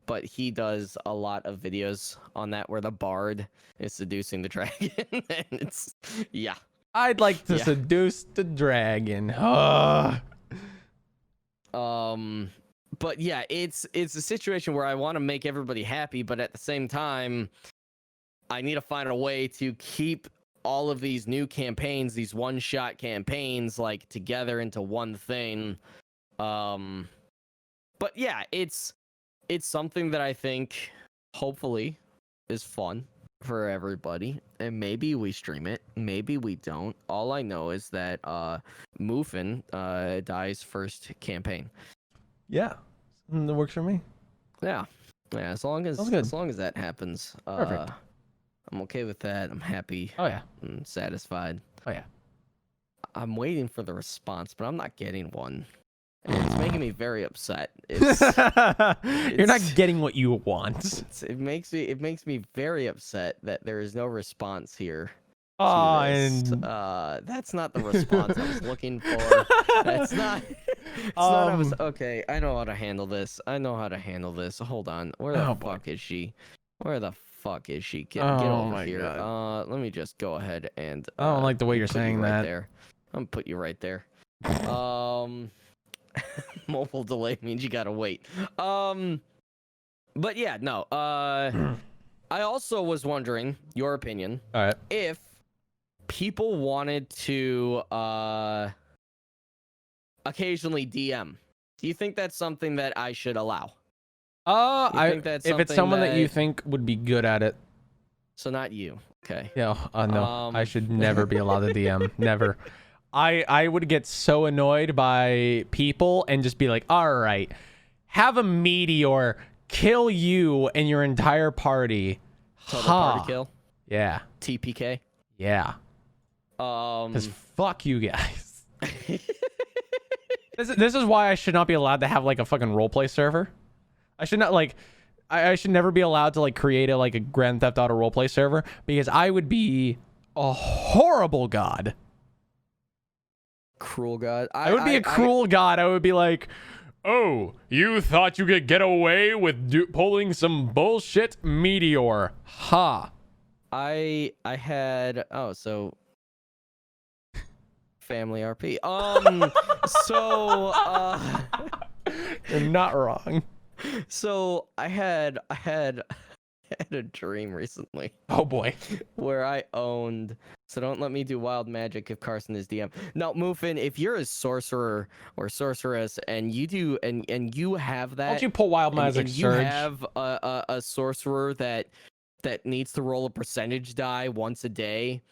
But he does a lot of videos on that where the bard is seducing the dragon, and it's yeah. I'd like to seduce the dragon. Ugh. But yeah, it's a situation where I want to make everybody happy, but at the same time, I need to find a way to keep all of these new campaigns, these one-shot campaigns, like together into one thing. But yeah, it's something that I think hopefully is fun for everybody, and maybe we stream it, maybe we don't. All I know is that Muffin dies first campaign. Yeah, that works for me. Yeah, as long as that happens, Perfect. I'm okay with that. I'm happy. Oh yeah. I'm satisfied. Oh yeah. I'm waiting for the response, but I'm not getting one. And it's making me very upset. It's, You're not getting what you want. it makes me very upset that there is no response here. Oh, and that's not the response I was looking for. That's not. It's not. I was okay. I know how to handle this. Hold on. Where the fuck is she? Where the fuck is she? Get over here. God. Let me just go ahead and. I don't like the way you're saying that. There. I'm gonna put you right there. Mobile delay means you gotta wait. But yeah, no. I also was wondering your opinion. All right. If people wanted to occasionally DM, do you think that's something that I should allow? If it's someone that you think would be good at it. So not you. Okay. Yeah. No. I should never be allowed to DM. Never. I would get so annoyed by people and just be like, all right, have a meteor kill you and your entire party. Total party kill. Yeah. TPK. Yeah. Because fuck you guys. This is why I should not be allowed to have like a fucking roleplay server. I should not like. I should never be allowed to like create a Grand Theft Auto roleplay server because I would be a horrible god. Cruel god. I would be a cruel god. I would be like, oh, you thought you could get away with pulling some bullshit meteor? Ha. I had so family RP. You're not wrong. So I had a dream recently. Oh boy. Where I owned. So don't let me do wild magic if Carson is DM. No, Muffin, if you're a sorcerer or sorceress and you do and you have that, don't you pull wild magic and surge? You have a sorcerer that needs to roll a percentage die once a day.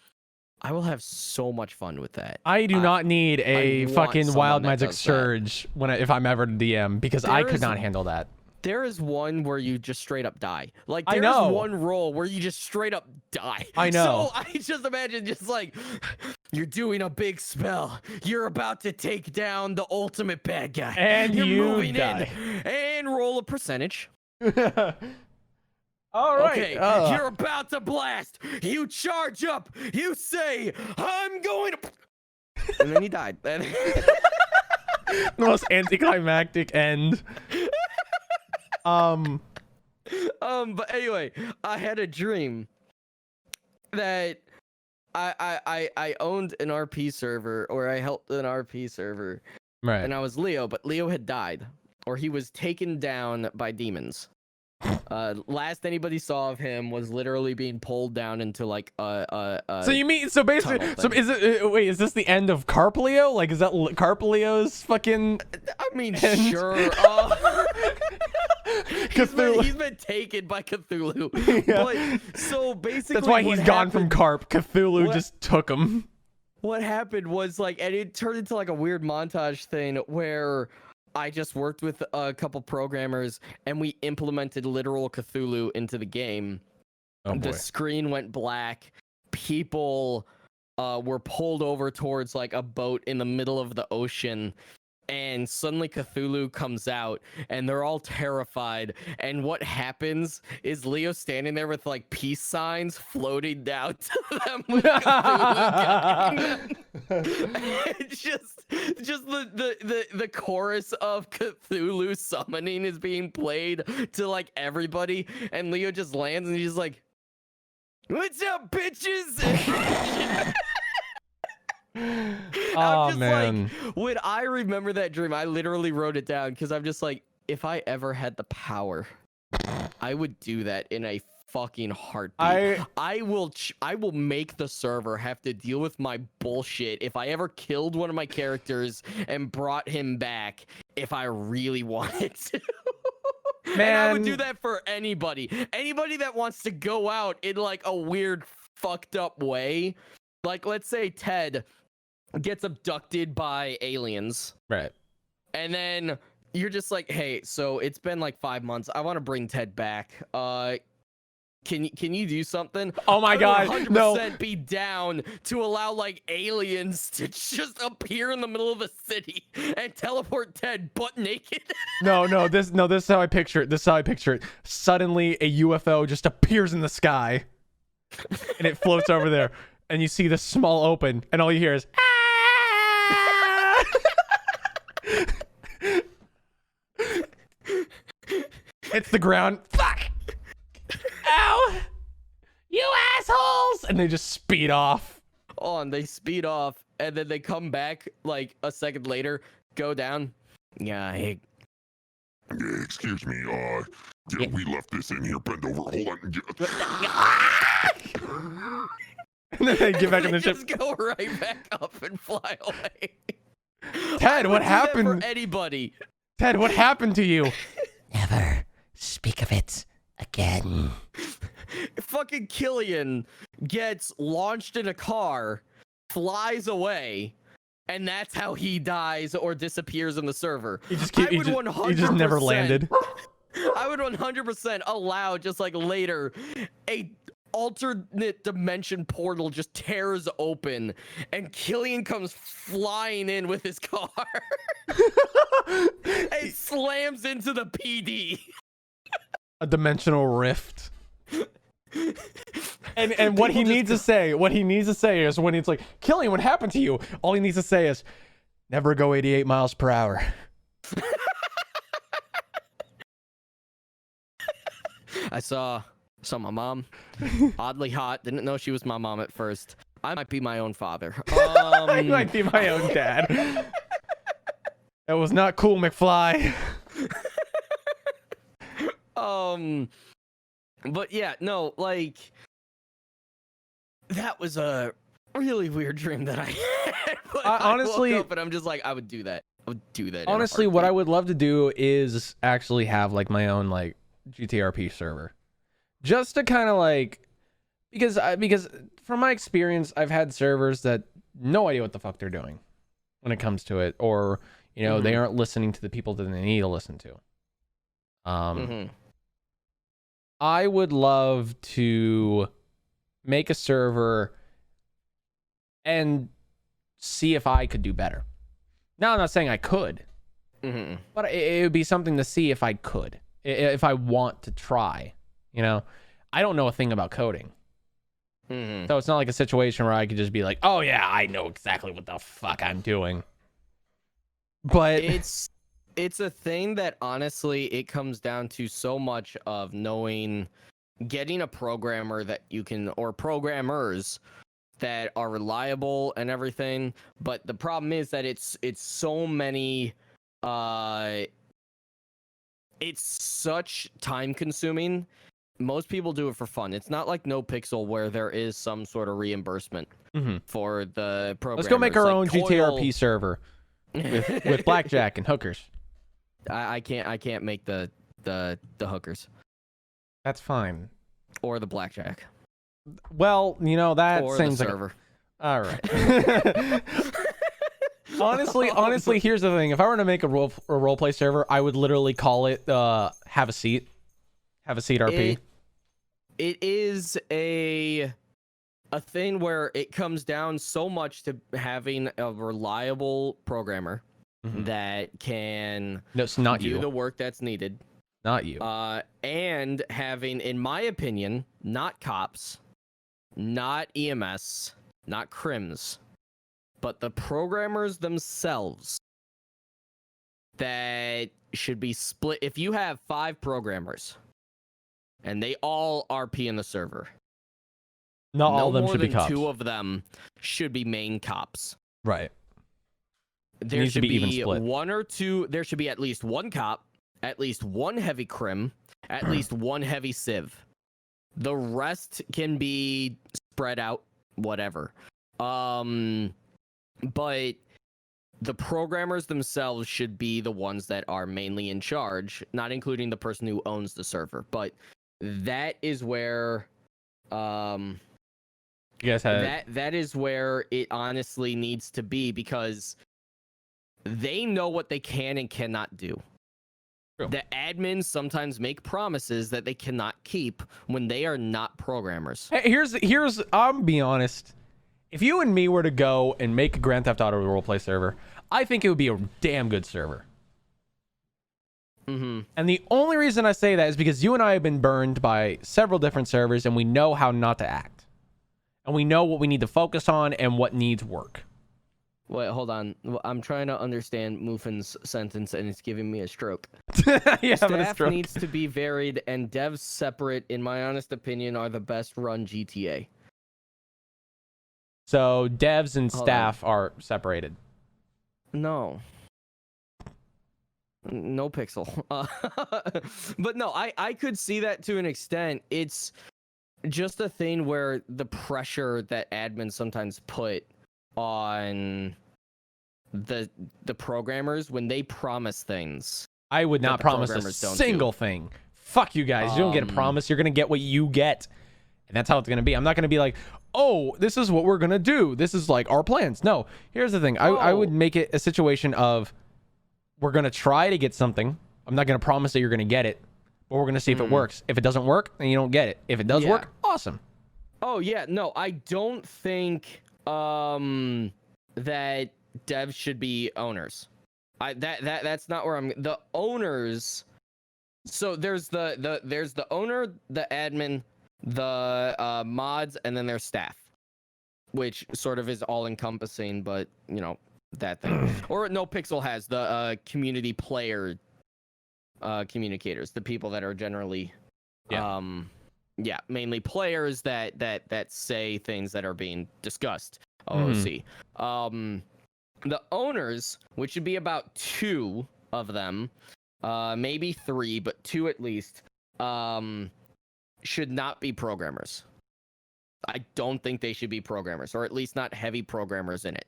I will have so much fun with that. I do not need a fucking wild magic surge if I'm ever to DM because I could not handle that. There is one where you just straight up die. Like there's one roll where you just straight up die. I know. So I just imagine just like you're doing a big spell. You're about to take down the ultimate bad guy. And you're moving die. in and roll a percentage. All right. Okay, you're about to blast. You charge up. You say, "I'm going to," and then he died. The most anticlimactic end. But anyway, I had a dream that I owned an RP server, or I helped an RP server, right? And I was Leo, but Leo had died, or he was taken down by demons. Last anybody saw of him was literally being pulled down into like so you mean so basically so is it wait, is this the end of Carp Leo? Like is that Carp Leo's fucking I mean end? Sure. He's been taken by Cthulhu. Yeah. But, so basically that's why he's gone from Carp. Cthulhu just took him. What happened was like, and it turned into like a weird montage thing where I just worked with a couple programmers and we implemented literal Cthulhu into the game. Oh boy. The screen went black. People were pulled over towards like a boat in the middle of the ocean. and suddenly Cthulhu comes out and they're all terrified, and what happens is Leo standing there with like peace signs floating down to them with Cthulhu guiding them. It's just the chorus of Cthulhu summoning is being played to like everybody, and Leo just lands and he's like, "What's up, bitches?" Oh man. Like, when I remember that dream, I literally wrote it down because I'm just like, if I ever had the power, I would do that in a fucking heartbeat. I will make the server have to deal with my bullshit if I ever killed one of my characters and brought him back if I really wanted to. Man, and I would do that for anybody that wants to go out in like a weird fucked up way. Like, let's say Ted gets abducted by aliens, right? And then you're just like, hey, so it's been like 5 months. I want to bring Ted back. Can you do something? Oh my god, 100% no. Be down to allow like aliens to just appear in the middle of a city and teleport Ted butt naked. This is how I picture it. Suddenly a UFO just appears in the sky and it floats over there, and you see the small open, and all you hear is it's the ground. Fuck. Ow! You assholes! And they just speed off. Oh, and they speed off, and then they come back like a second later, go down. Yeah, hey. Yeah, excuse me. We left this in here. Bend over. Hold on. And then they get back in the ship. Just go right back up and fly away. Ted, what happened? For anybody. Ted, what happened to you? Never speak of it again. Fucking Killian gets launched in a car, flies away, and that's how he dies or disappears in the server. He just never landed. I would 100% allow just like later a alternate dimension portal just tears open and Killian comes flying in with his car and slams into the PD. A dimensional rift. And what he needs to say is, when it's like, Killian, what happened to you? All he needs to say is, never go 88 miles per hour. I saw my mom, oddly hot. Didn't know she was my mom at first. I might be my own father. I might be my own dad. That was not cool, McFly. But yeah, no, like, that was a really weird dream that I had. Honestly, I woke up and I'm just like, I would do that. I would do that. Honestly, what I would love to do is actually have like my own like GTRP server, just to kind of like, because from my experience, I've had servers that no idea what the fuck they're doing when it comes to it, or they aren't listening to the people that they need to listen to. I would love to make a server and see if I could do better. Now, I'm not saying I could, but it would be something to see if I could, if I want to try. I don't know a thing about coding. So it's not like a situation where I could just be like, oh yeah, I know exactly what the fuck I'm doing. But it's a thing that honestly, it comes down to so much of getting a programmer that you can, or programmers that are reliable and everything. But the problem is that it's so many, it's such time consuming. Most people do it for fun. It's not like NoPixel where there is some sort of reimbursement for the programmers. Let's go make our own GTRP server with blackjack and hookers. I can't make the hookers. That's fine. Or the blackjack. Well, that or seems the like server. All right. honestly, here's the thing. If I were to make a roleplay server, I would literally call it Have a Seat. Have a Seat RP. It is a thing where it comes down so much to having a reliable programmer that can No, it's not do you. the work that's needed. Not you. And having, in my opinion, not cops, not EMS, not crims, but the programmers themselves that should be split. If you have 5 programmers and they all RP in the server, Not all no of them more should be than cops. 2 of them should be main cops. Right. There needs to should be even split. 1 or 2. There should be at least 1 cop, at least 1 heavy crim, at least 1 heavy civ. The rest can be spread out, whatever. But the programmers themselves should be the ones that are mainly in charge, not including the person who owns the server. But that is where You guys had that is where it honestly needs to be, because they know what they can and cannot do. True. The admins sometimes make promises that they cannot keep when they are not programmers. Hey, here's I'm be honest. If you and me were to go and make a Grand Theft Auto roleplay server, I think it would be a damn good server. Mm-hmm. And the only reason I say that is because you and I have been burned by several different servers, and we know how not to act. And we know what we need to focus on and what needs work. Wait, hold on. I'm trying to understand Muffin's sentence, and it's giving me a stroke. Yeah, but a Staff stroke. needs to be varied, and devs separate, in my honest opinion, are the best run GTA. So devs and Hold staff are separated. No. No pixel. But no, I could see that to an extent. It's just a thing where the pressure that admins sometimes put on the programmers when they promise things. I would that not the promise a programmers don't single do. thing. Fuck you guys. You don't get a promise. You're going to get what you get. And that's how it's going to be. I'm not going to be like, oh, this is what we're going to do. This is like our plans. No, here's the thing. I would make it a situation of we're going to try to get something. I'm not going to promise that you're going to get it, but we're going to see if it works. If it doesn't work, then you don't get it. If it does work, awesome. Oh, yeah. No, I don't think that devs should be owners. That's not where I'm. The owners. So there's the owner, the admin, the mods, and then there's staff, which sort of is all encompassing. But you know that thing. Or no, Pixel has the community player communicators, the people that are generally mainly players that say things that are being discussed. OOC. The owners, which should be about 2 of them, maybe 3, but 2 at least, should not be programmers. I don't think they should be programmers, or at least not heavy programmers in it.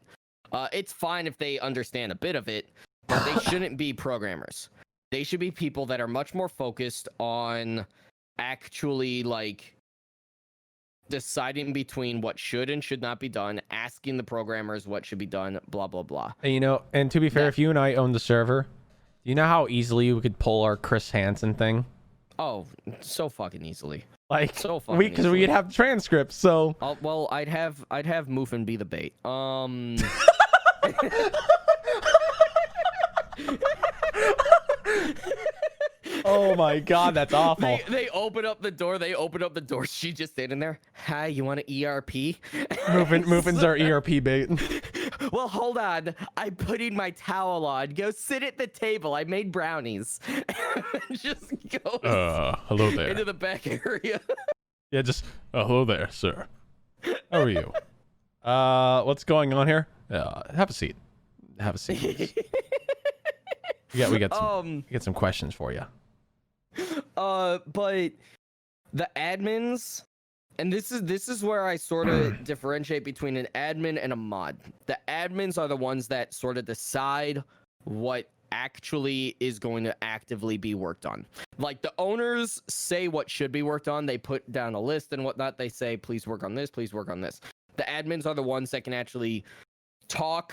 It's fine if they understand a bit of it, but they shouldn't be programmers. They should be people that are much more focused on actually like deciding between what should and should not be done, asking the programmers what should be done, blah blah blah. And, you know, and to be fair, if you and I owned the server, you know how easily we could pull our Chris Hansen thing? Oh, so fucking easily. Like, So fucking because easily. we'd have transcripts, so Well, I'd have Muffin be the bait. oh my god, that's awful. They open up the door. She just standing there. Hi, you want an ERP? Muffin's our ERP bait. Well, hold on. I'm putting my towel on. Go sit at the table. I made brownies. Just go Hello there. into the back area. Yeah, just hello there, sir. How are you? What's going on here? Have a seat. Have a seat, please. we got some questions for you. But the admins, and this is where I sort of differentiate between an admin and a mod. The admins are the ones that sort of decide what actually is going to actively be worked on. Like the owners say what should be worked on. They put down a list and whatnot. They say, please work on this, please work on this. The admins are the ones that can actually talk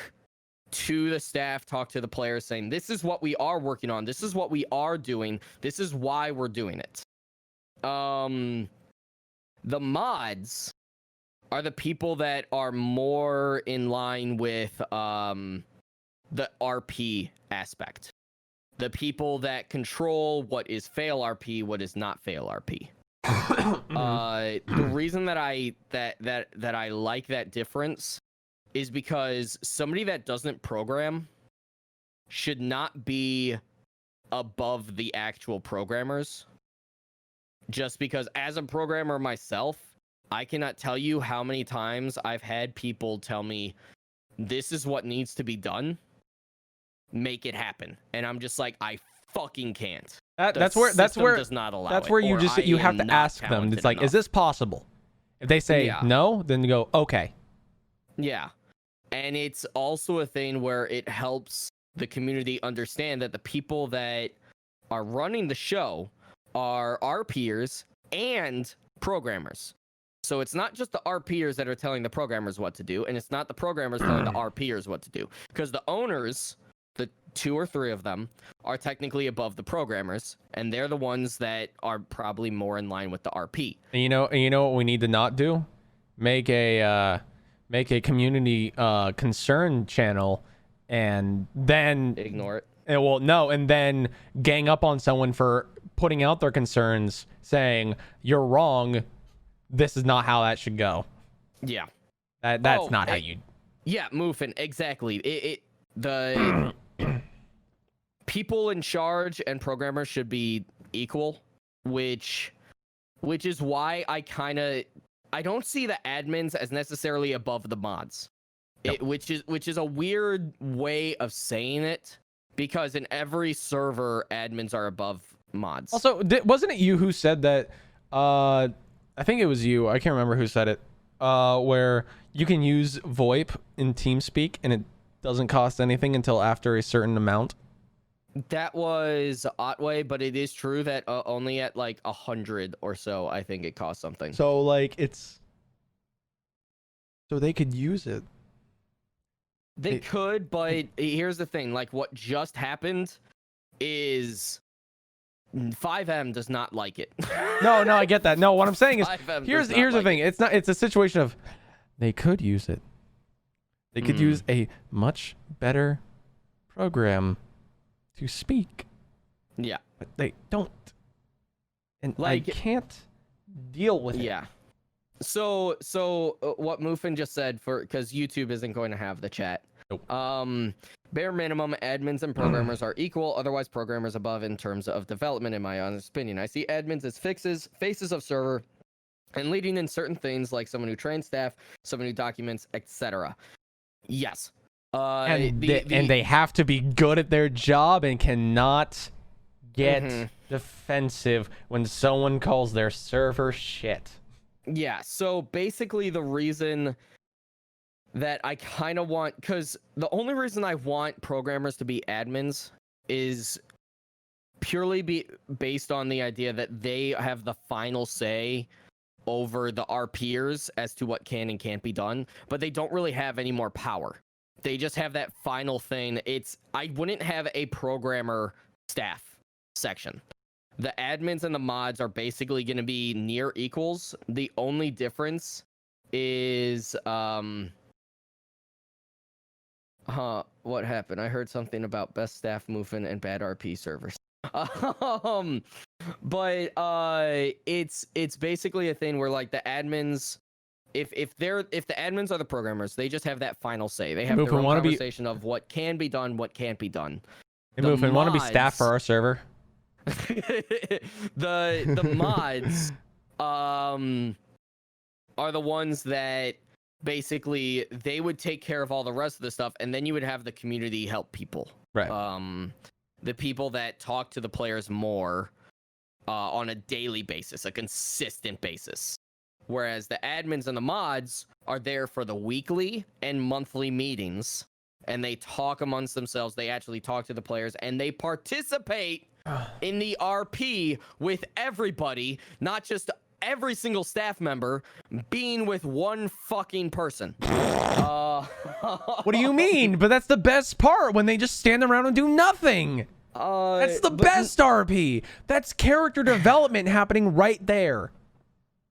to the staff, talk to the players, saying, this is what we are working on. This is what we are doing. This is why we're doing it. The mods are the people that are more in line with the RP aspect. The people that control what is fail RP, what is not fail RP. The reason that I like that difference is because somebody that doesn't program should not be above the actual programmers. Just because as a programmer myself, I cannot tell you how many times I've had people tell me, this is what needs to be done. Make it happen. And I'm just like, I fucking can't. That's where does not allow that's where you just you have to ask them. It's like, is this possible? If they say no, then you go, okay. Yeah. And it's also a thing where it helps the community understand that the people that are running the show are RPers and programmers. So it's not just the RPers that are telling the programmers what to do, and it's not the programmers telling the RPers what to do. Because the owners, the 2 or 3 of them, are technically above the programmers, and they're the ones that are probably more in line with the RP. And you know what we need to not do? Make a community concern channel, and then ignore it. And then gang up on someone for putting out their concerns, saying you're wrong. This is not how that should go. Yeah, that's not how you. Yeah, Moofin, exactly. The people in charge and programmers should be equal, which is why I don't see the admins as necessarily above the mods. Yep. Which is a weird way of saying it, because in every server admins are above mods. Also, wasn't it you who said that? I think it was you. I can't remember who said it. Where you can use VoIP in TeamSpeak and it doesn't cost anything until after a certain amount. That was Otway, but it is true that only at like 100 or so, I think it costs something. So so they could use it. They could, but here's the thing. Like, what just happened is 5M does not like it. No, I get that. No, what I'm saying is, 5M here's the thing. It's a situation of they could use it. They could use a much better program to speak. Yeah. But they don't. And I can't deal with it. Yeah. So what Moofin just said, because YouTube isn't going to have the chat. Nope. Bare minimum, admins and programmers are equal. Otherwise, programmers above in terms of development, in my honest opinion. I see admins as faces of server, and leading in certain things like someone who trains staff, someone who documents, etc. Yes. And they have to be good at their job and cannot get defensive when someone calls their server shit. Yeah, so basically the reason that I kind of want, because the only reason I want programmers to be admins is purely based on the idea that they have the final say over the RPers as to what can and can't be done, but they don't really have any more power. They just have that final thing. I wouldn't have a programmer staff section. The admins and the mods are basically going to be near equals. The only difference is what happened? I heard something about best staff movement and bad RP servers. But it's basically a thing where like the admins, if the admins are the programmers, they just have that final say. They have their own conversation of what can be done, what can't be done. Hey, Moofin, want to be staff for our server? the mods are the ones that basically they would take care of all the rest of the stuff, and then you would have the community help people. Right. The people that talk to the players more on a daily basis, a consistent basis. Whereas the admins and the mods are there for the weekly and monthly meetings, and they talk amongst themselves. They actually talk to the players, and they participate in the RP with everybody, not just every single staff member being with one fucking person. What do you mean? But that's the best part, when they just stand around and do nothing. That's the best RP. That's character development happening right there.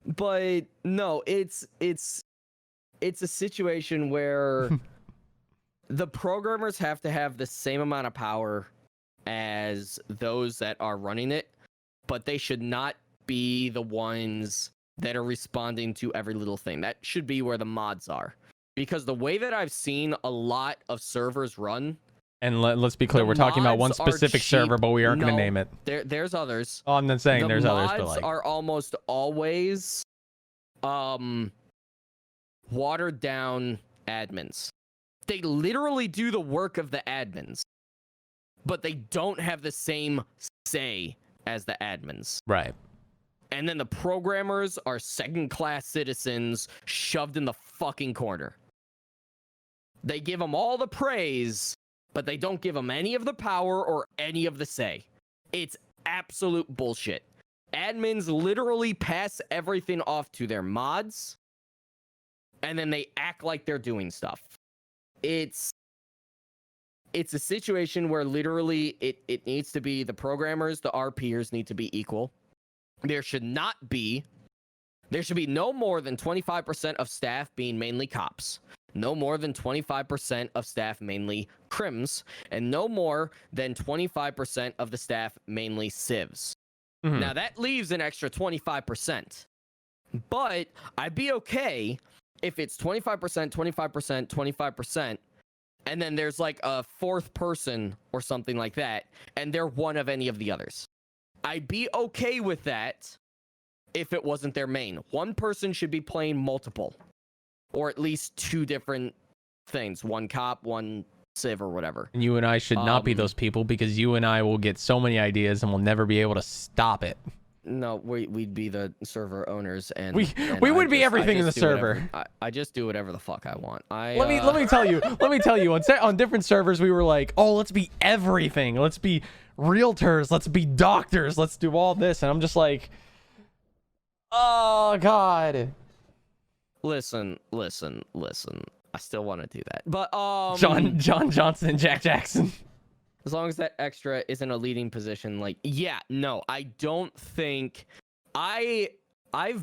But no, it's a situation where the programmers have to have the same amount of power as those that are running it, but they should not be the ones that are responding to every little thing. That should be where the mods are. Because the way that I've seen a lot of servers run, and let's be clear, we're talking about one specific server, but we aren't going to name it. There's others. Oh, I'm not saying there's others, but mods like are almost always watered down admins. They literally do the work of the admins, but they don't have the same say as the admins. Right. And then the programmers are second-class citizens shoved in the fucking corner. They give them all the praise, but they don't give them any of the power or any of the say. It's absolute bullshit. Admins literally pass everything off to their mods, and then they act like they're doing stuff. It's a situation where literally it needs to be the programmers, the RPers need to be equal. There should be no more than 25% of staff being mainly cops, no more than 25% of staff mainly crims, and no more than 25% of the staff mainly civs. Mhm. Now that leaves an extra 25%, but I'd be okay if it's 25%, 25%, 25%, and then there's like a fourth person or something like that, and they're one of any of the others. I'd be okay with that if it wasn't their main. One person should be playing multiple, or at least two different things. One cop, one civ, or whatever. And you and I should not be those people, because you and I will get so many ideas and we'll never be able to stop it. No, we'd be the server owners, and we would be everything in the server. I just do whatever the fuck I want. Let me tell you. On different servers, we were like, oh, let's be everything. Let's be realtors. Let's be doctors. Let's do all this. And I'm just like, oh god. Listen. I still want to do that, but John Johnson and Jack Jackson. As long as that extra isn't a leading position, like, yeah, no, I don't think I've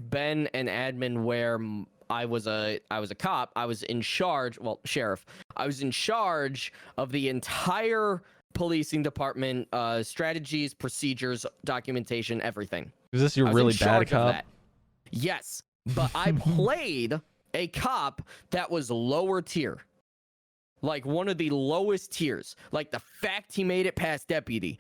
been an admin where I was a cop. I was in charge, well, sheriff. I was in charge of the entire policing department, strategies, procedures, documentation, everything. Is this your really bad cop? Yes, but I played a cop that was lower tier. Like one of the lowest tiers. Like the fact he made it past deputy.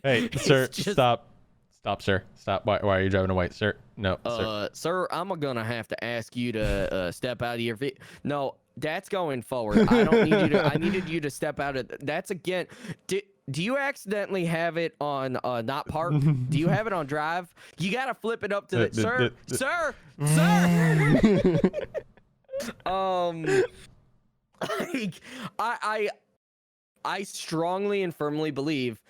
Hey, sir, stop. Stop, sir. Stop. Why are you driving a white, sir? No, sir. Sir, I'm gonna have to ask you to step out of your No, that's going forward. I don't need you to. I needed you to step out of. That's again. Do you accidentally have it on not park? Do you have it on drive? You gotta flip it up to the sir. Like, I strongly and firmly believe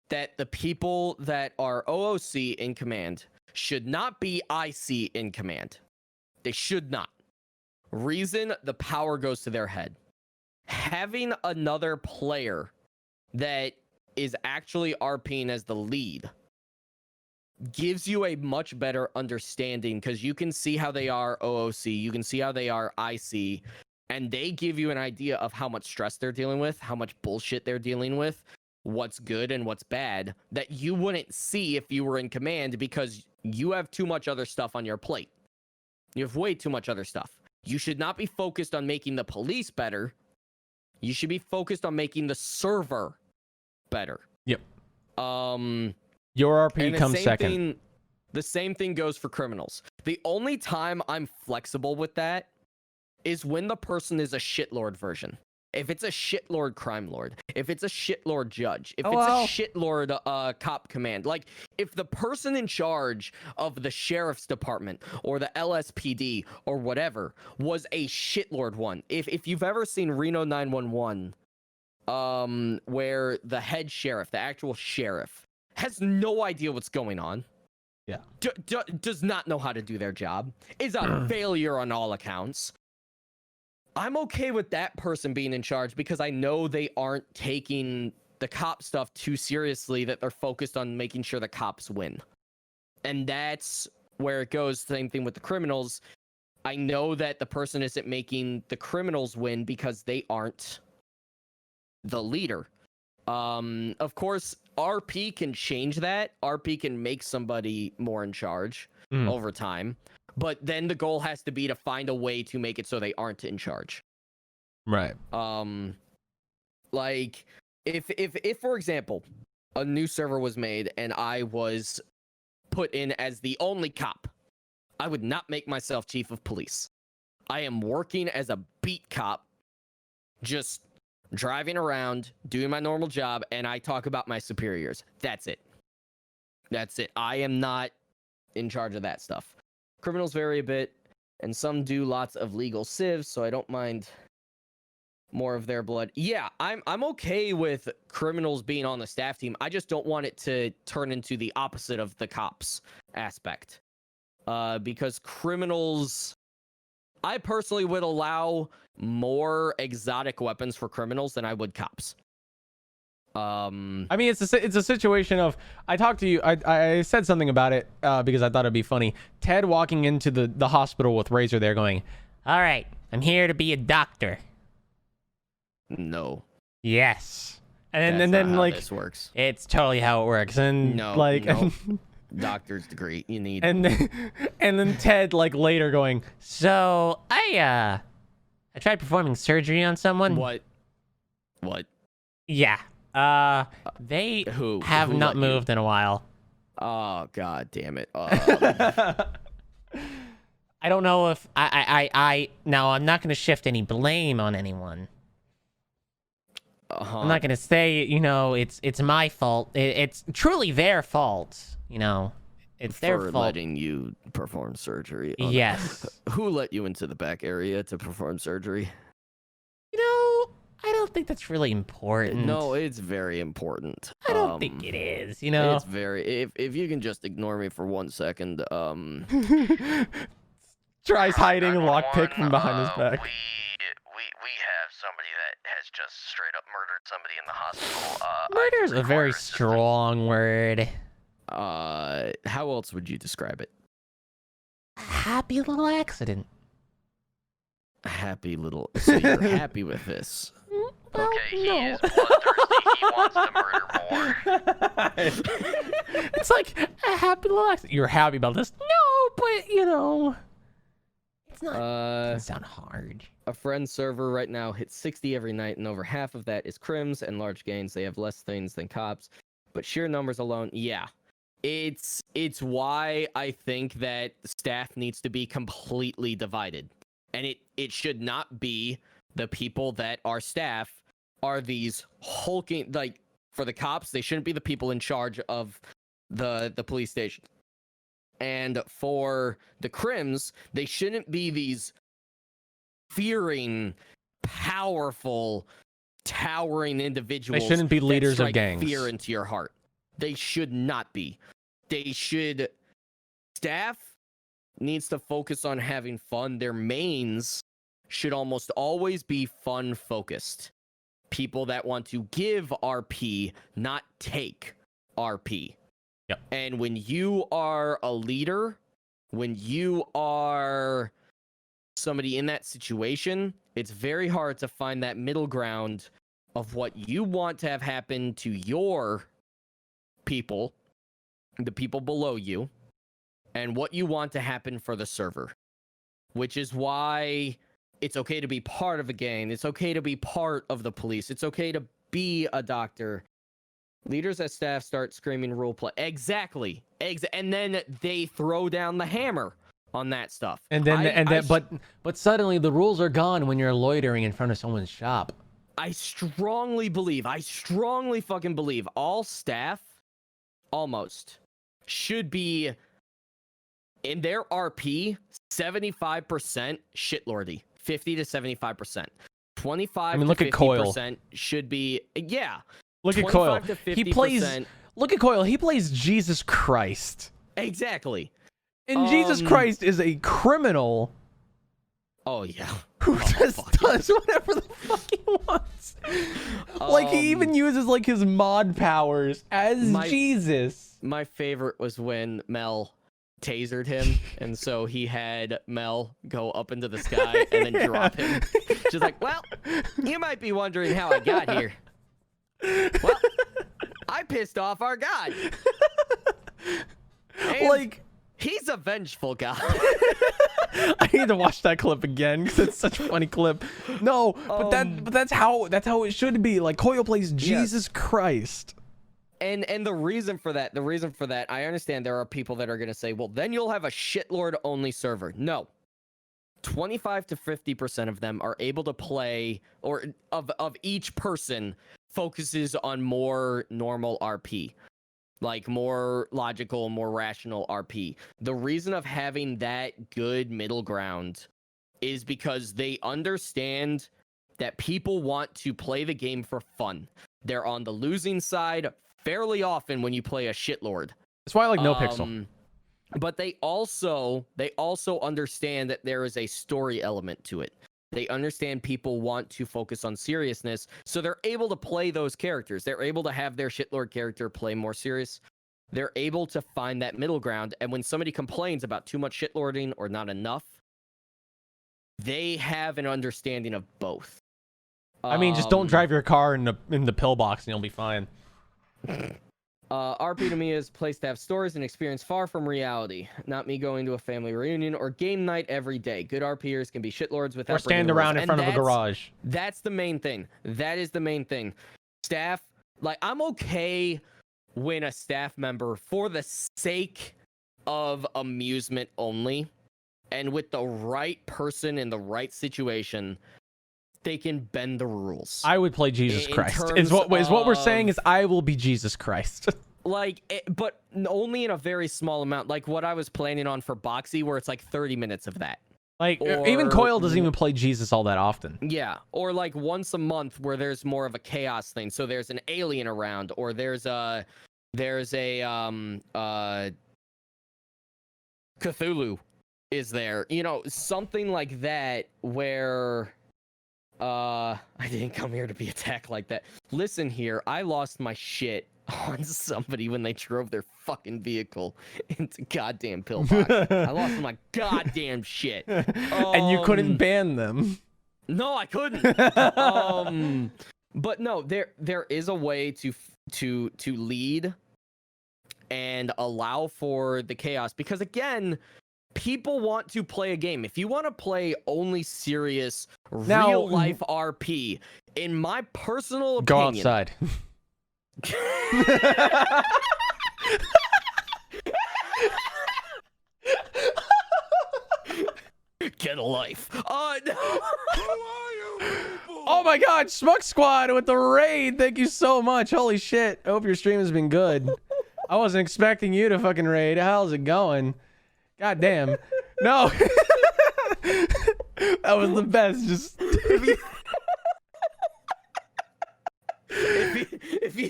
that the people that are OOC in command should not be IC in command. They should not. Reason, the power goes to their head. Having another player that is actually RPing as the lead gives you a much better understanding, because you can see how they are OOC, you can see how they are IC, and they give you an idea of how much stress they're dealing with, how much bullshit they're dealing with, what's good and what's bad, that you wouldn't see if you were in command, because you have too much other stuff on your plate. You have way too much other stuff. You should not be focused on making the police better. You should be focused on making the server better. Yep. Your RP comes second. The same thing goes for criminals. The only time I'm flexible with that is when the person is a shitlord version. If it's a shitlord crime lord, if it's a shitlord judge, if it's a shitlord cop command, like if the person in charge of the sheriff's department or the LSPD or whatever was a shitlord one. If you've ever seen Reno 911, where the head sheriff, the actual sheriff, has no idea what's going on. Yeah. Does not know how to do their job. Is a failure on all accounts. I'm okay with that person being in charge, because I know they aren't taking the cop stuff too seriously, that they're focused on making sure the cops win. And that's where it goes. Same thing with the criminals. I know that the person isn't making the criminals win because they aren't the leader. Of course, RP can change that. RP can make somebody more in charge over time, but then the goal has to be to find a way to make it so they aren't in charge. Right. Like if for example, a new server was made and I was put in as the only cop, I would not make myself chief of police. I am working as a beat cop, just driving around, doing my normal job, and I talk about my superiors. That's it. That's it. I am not in charge of that stuff. Criminals vary a bit, and some do lots of legal civs, so I don't mind more of their blood. Yeah, I'm okay with criminals being on the staff team. I just don't want it to turn into the opposite of the cops aspect. Because criminals, I personally would allow more exotic weapons for criminals than I would cops. I mean, it's a situation of, I talked to you, I said something about it because I thought it'd be funny. Ted walking into the hospital with Razor there going, all right, I'm here to be a doctor. No. Yes. And then like, this works. it's totally how it works. And no, like, no. Doctor's degree you need. and then Ted like later going, so I tried performing surgery on someone. What? Yeah. They Who have not let you? moved in a while. Oh, god damn it. I don't know if now I'm not going to shift any blame on anyone. I'm not going to say, you know, it's my fault. It's truly their fault, you know. It's their for fault. letting you perform surgery. Yes. Who let you into the back area to perform surgery? You know, I don't think that's really important. No, it's very important. I don't think it is, you know. It's very, if you can just ignore me for 1 second, tries hiding a lockpick from behind his back. We have somebody that has just straight up murdered somebody in the hospital. Murder's a very strong word. how else would you describe it? Happy little accident. Happy little, so you're happy with this? Well, Okay, he no. is bloodthirsty. He wants to murder more. It's like a happy little accident. You're happy about this? No, but you know, it's not. It doesn't sound hard. A friend server right now hits 60 every night, and over half of that is crims and large gains. They have less things than cops, but sheer numbers alone, yeah. It's why I think that staff needs to be completely divided. And it should not be the people that are staff are these hulking, like, for the cops, they shouldn't be the people in charge of the police station. And for the crims, they shouldn't be these fearing, powerful, towering individuals. They shouldn't be leaders that of strike gangs. fear into your heart. They should not be. They should. Staff needs to focus on having fun. Their mains should almost always be fun focused. People that want to give RP, not take RP. Yep. And when you are a leader, when you are somebody in that situation, it's very hard to find that middle ground of what you want to have happen to your people, the people below you, and what you want to happen for the server. Which is why it's okay to be part of a gang. It's okay to be part of the police. It's okay to be a doctor. Leaders at staff start screaming rule play. Exactly. And then they throw down the hammer on that stuff. And then but suddenly the rules are gone when you're loitering in front of someone's shop. I strongly fucking believe all staff almost should be in their RP 75% shitlordy. 50 to 75%. 25 look to at Coyle. 50% should be, yeah. Look at Coyle. He plays. 50%. Look at Coyle. He plays Jesus Christ. Exactly. And Jesus Christ is a criminal. Oh yeah. Who just does whatever the fuck he wants. Like he even uses like his mod powers as Jesus. My favorite was when Mel tasered him, and so he had Mel go up into the sky and then drop him. She's like, well, you might be wondering how I got here. Well, I pissed off our god. And Like, he's a vengeful guy. I need to watch that clip again because it's such a funny clip. No, but that's how it should be. Like, Koyo plays Jesus Christ. And the reason for that, I understand there are people that are going to say, well, then you'll have a shitlord only server. No. 25 to 50% of them are able to play, or of each person focuses on more normal RP. Like more logical, more rational RP. The reason of having that good middle ground is because they understand that people want to play the game for fun. They're on the losing side fairly often when you play a shitlord. That's why I like No Pixel. But they also understand that there is a story element to it. They understand people want to focus on seriousness, so they're able to play those characters. They're able to have their shitlord character play more serious. They're able to find that middle ground, and when somebody complains about too much shitlording or not enough, they have an understanding of both. I mean, just don't drive your car in the pillbox and you'll be fine. RP to me is a place to have stories and experience far from reality. Not me going to a family reunion or game night every day. Good RPers can be shitlords without or stand around in front of a garage. That's the main thing. That is the main thing. Staff, like, I'm okay when a staff member, for the sake of amusement only, and with the right person in the right situation, they can bend the rules. I would play Jesus Christ. Is what we're saying is I will be Jesus Christ. Like, but only in a very small amount. Like what I was planning on for Boxy, where it's like 30 minutes of that. Like, even Coil doesn't even play Jesus all that often. Yeah, or like once a month where there's more of a chaos thing. So there's an alien around, or there's a Cthulhu is there. You know, something like that where I didn't come here to be attacked like that. Listen here, I lost my shit on somebody when they drove their fucking vehicle into goddamn pillbox. I lost my goddamn shit. And you couldn't ban them. No, I couldn't. But no, there is a way to lead and allow for the chaos, because again, people want to play a game. If you want to play only serious real life RP, in my personal go opinion, outside. Get a life. No. Oh my god, Schmuck Squad with the raid. Thank you so much. Holy shit. I hope your stream has been good. I wasn't expecting you to fucking raid. How's it going? God damn. No. That was the best. Just if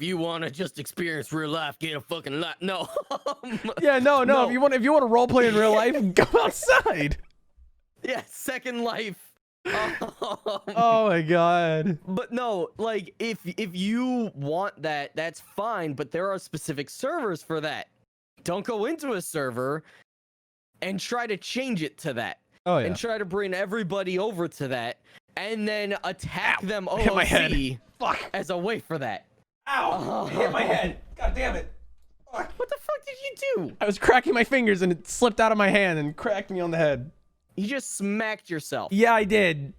you want to just experience real life, get a fucking life. No. yeah, no. If you want to roleplay in real life, go outside. Yeah, Second Life. Oh my god. But no, like if you want that, that's fine, but there are specific servers for that. Don't go into a server and try to change it to that. Oh yeah. And try to bring everybody over to that and then attack them Hit my head. Fuck. As a way for that. Ow! Hit my head. God damn it. Fuck. What the fuck did you do? I was cracking my fingers and it slipped out of my hand and cracked me on the head. You just smacked yourself. Yeah, I did.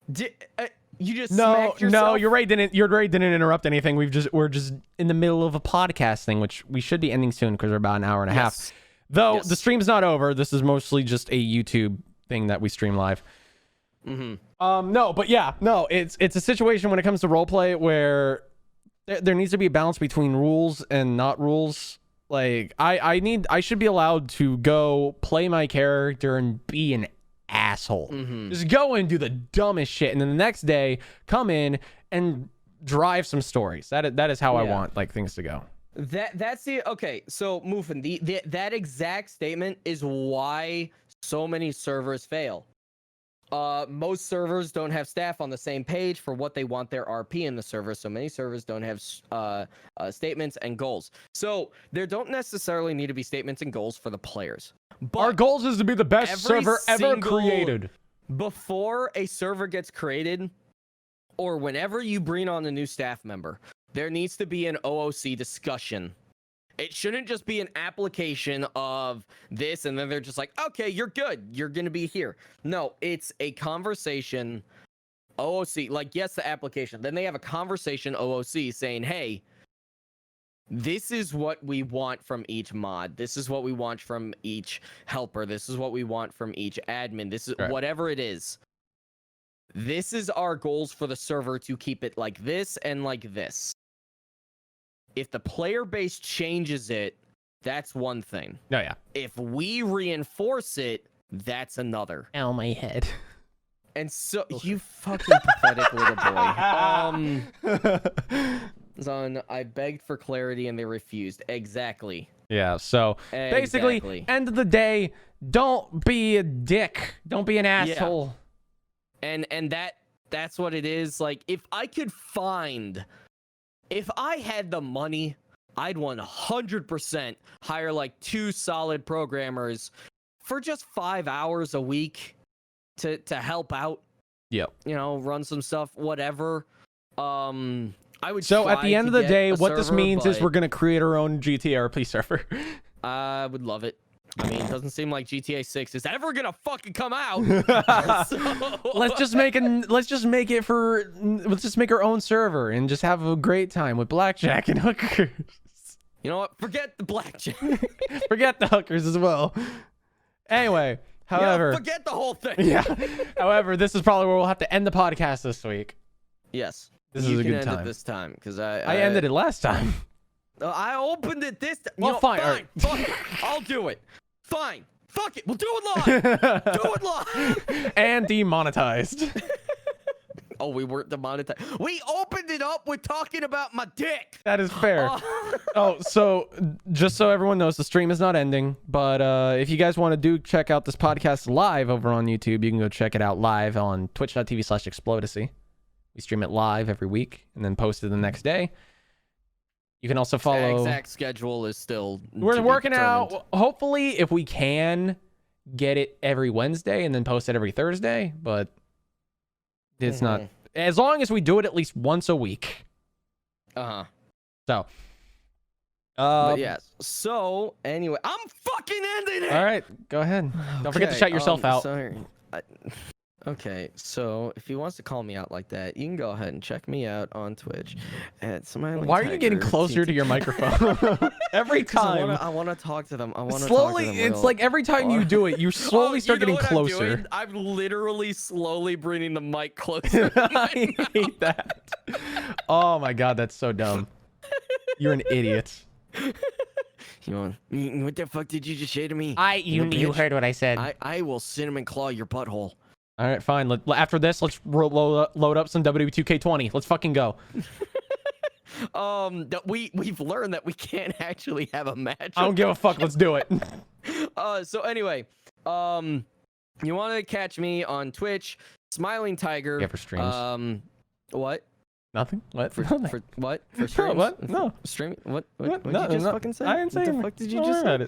You just smacked yourself? No, your raid didn't interrupt anything. We're just in the middle of a podcast thing, which we should be ending soon because we're about an hour and a half. Though the stream's not over. This is mostly just a YouTube thing that we stream live. No, but yeah, no, it's a situation when it comes to roleplay where there needs to be a balance between rules and not rules. Like I should be allowed to go play my character and be an asshole. Just go and do the dumbest shit, and then the next day come in and drive some stories. That is how I want like things to go. That's the okay. So Muffin, that exact statement is why so many servers fail. Most servers don't have staff on the same page for what they want their RP in the server, so many servers don't have statements and goals. So there don't necessarily need to be statements and goals for the players. But our goals is to be the best every server ever single- created. Before a server gets created, or whenever you bring on a new staff member, there needs to be an OOC discussion. It shouldn't just be an application of this and then they're just like, okay, you're good. You're going to be here. No, it's a conversation. OOC, like, yes, the application. Then they have a conversation OOC saying, hey, this is what we want from each mod. This is what we want from each helper. This is what we want from each admin. This is whatever it is. This is our goals for the server to keep it like this and like this. If the player base changes it, that's one thing. No, yeah. If we reinforce it, that's another. Ow, my head. And so you fucking pathetic little boy. Zon, I begged for clarity and they refused. Exactly. Yeah, so basically, end of the day, don't be a dick. Don't be an asshole. Yeah. And that's what it is. Like, if I had the money, I'd 100% hire like 2 solid programmers for just 5 hours a week to help out. Yep. You know, run some stuff, whatever. I would. So at the end of the day, what this means is we're gonna create our own GTA RP server. I would love it. I mean, it doesn't seem like GTA 6 is ever gonna fucking come out. Let's just make our own server and just have a great time with blackjack and hookers. You know what? Forget the blackjack. Forget the hookers as well. Anyway, however, forget the whole thing. Yeah. However, this is probably where we'll have to end the podcast this week. Yes. This is a good end time. it this time because I ended it last time. I opened it this time. Well, fine. Right. Fuck it. I'll do it. Fine. Fuck it. We'll do it live. Do it live. And demonetized. Oh, we weren't demonetized. We opened it up with talking about my dick. That is fair. Oh, so just so everyone knows, the stream is not ending. But if you guys want to check out this podcast live over on YouTube, you can go check it out live on twitch.tv/Explodacy. We stream it live every week and then post it the next day. You can also follow. Exact schedule is still. We're working out. Hopefully, if we can get it every Wednesday and then post it every Thursday, but it's not. As long as we do it at least once a week. So. But yes. So anyway, I'm fucking ending it. All right, go ahead. Don't forget to shout yourself out. Sorry. Okay, so if he wants to call me out like that, you can go ahead and check me out on Twitch at SmilingTiger. Why are you getting closer to your microphone? Every time. I want to talk to them. I want to slowly. Talk to them it's like every time you do it, you slowly start getting closer. I'm literally slowly bringing the mic closer. I hate that. Oh my god, that's so dumb. You're an idiot. What the fuck did you just say to me? You heard what I said. I will cinnamon claw your butthole. All right, fine. After this, let's load up some WW2K20. Let's fucking go. We've learned that we can't actually have a match. I don't give a fuck. Let's do it. So anyway, you want to catch me on Twitch, SmilingTiger. Yeah, for streams. What? Nothing. What? For what? For streams? What? No. Streaming? What did No, you just fucking say? I didn't say. What the fuck did you just say?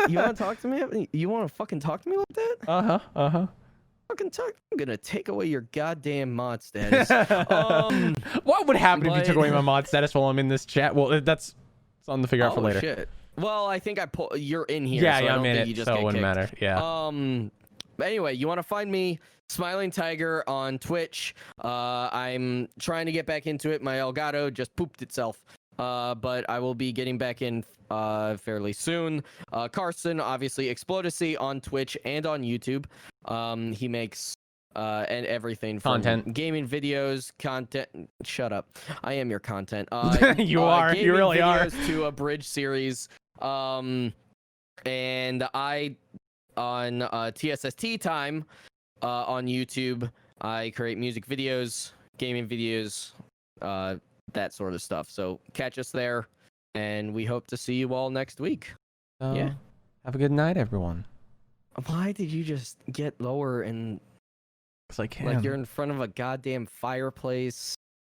You want to talk to me? You want to fucking talk to me like that? Fucking talk. I'm gonna take away your goddamn mod status. What would happen if you took away my mod status while I'm in this chat? Well, that's something to figure out for later. Shit. Well, I think you're in here. Yeah, so yeah, I don't I'm in think it, you just so get it wouldn't kicked. matter. Yeah. But anyway, you want to find me, SmilingTiger on Twitch. I'm trying to get back into it. My Elgato just pooped itself. But I will be getting back in fairly soon. Carson, obviously, Explodacy on Twitch and on YouTube. He makes and everything from content, gaming videos, content. Shut up. I am your content. You are. You really are. To a bridge series. And I on TSST time on YouTube. I create music videos, gaming videos, that sort of stuff. So catch us there, and we hope to see you all next week. Yeah. Have a good night, everyone. Why did you just get lower and Cause I can. Like you're in front of a goddamn fireplace.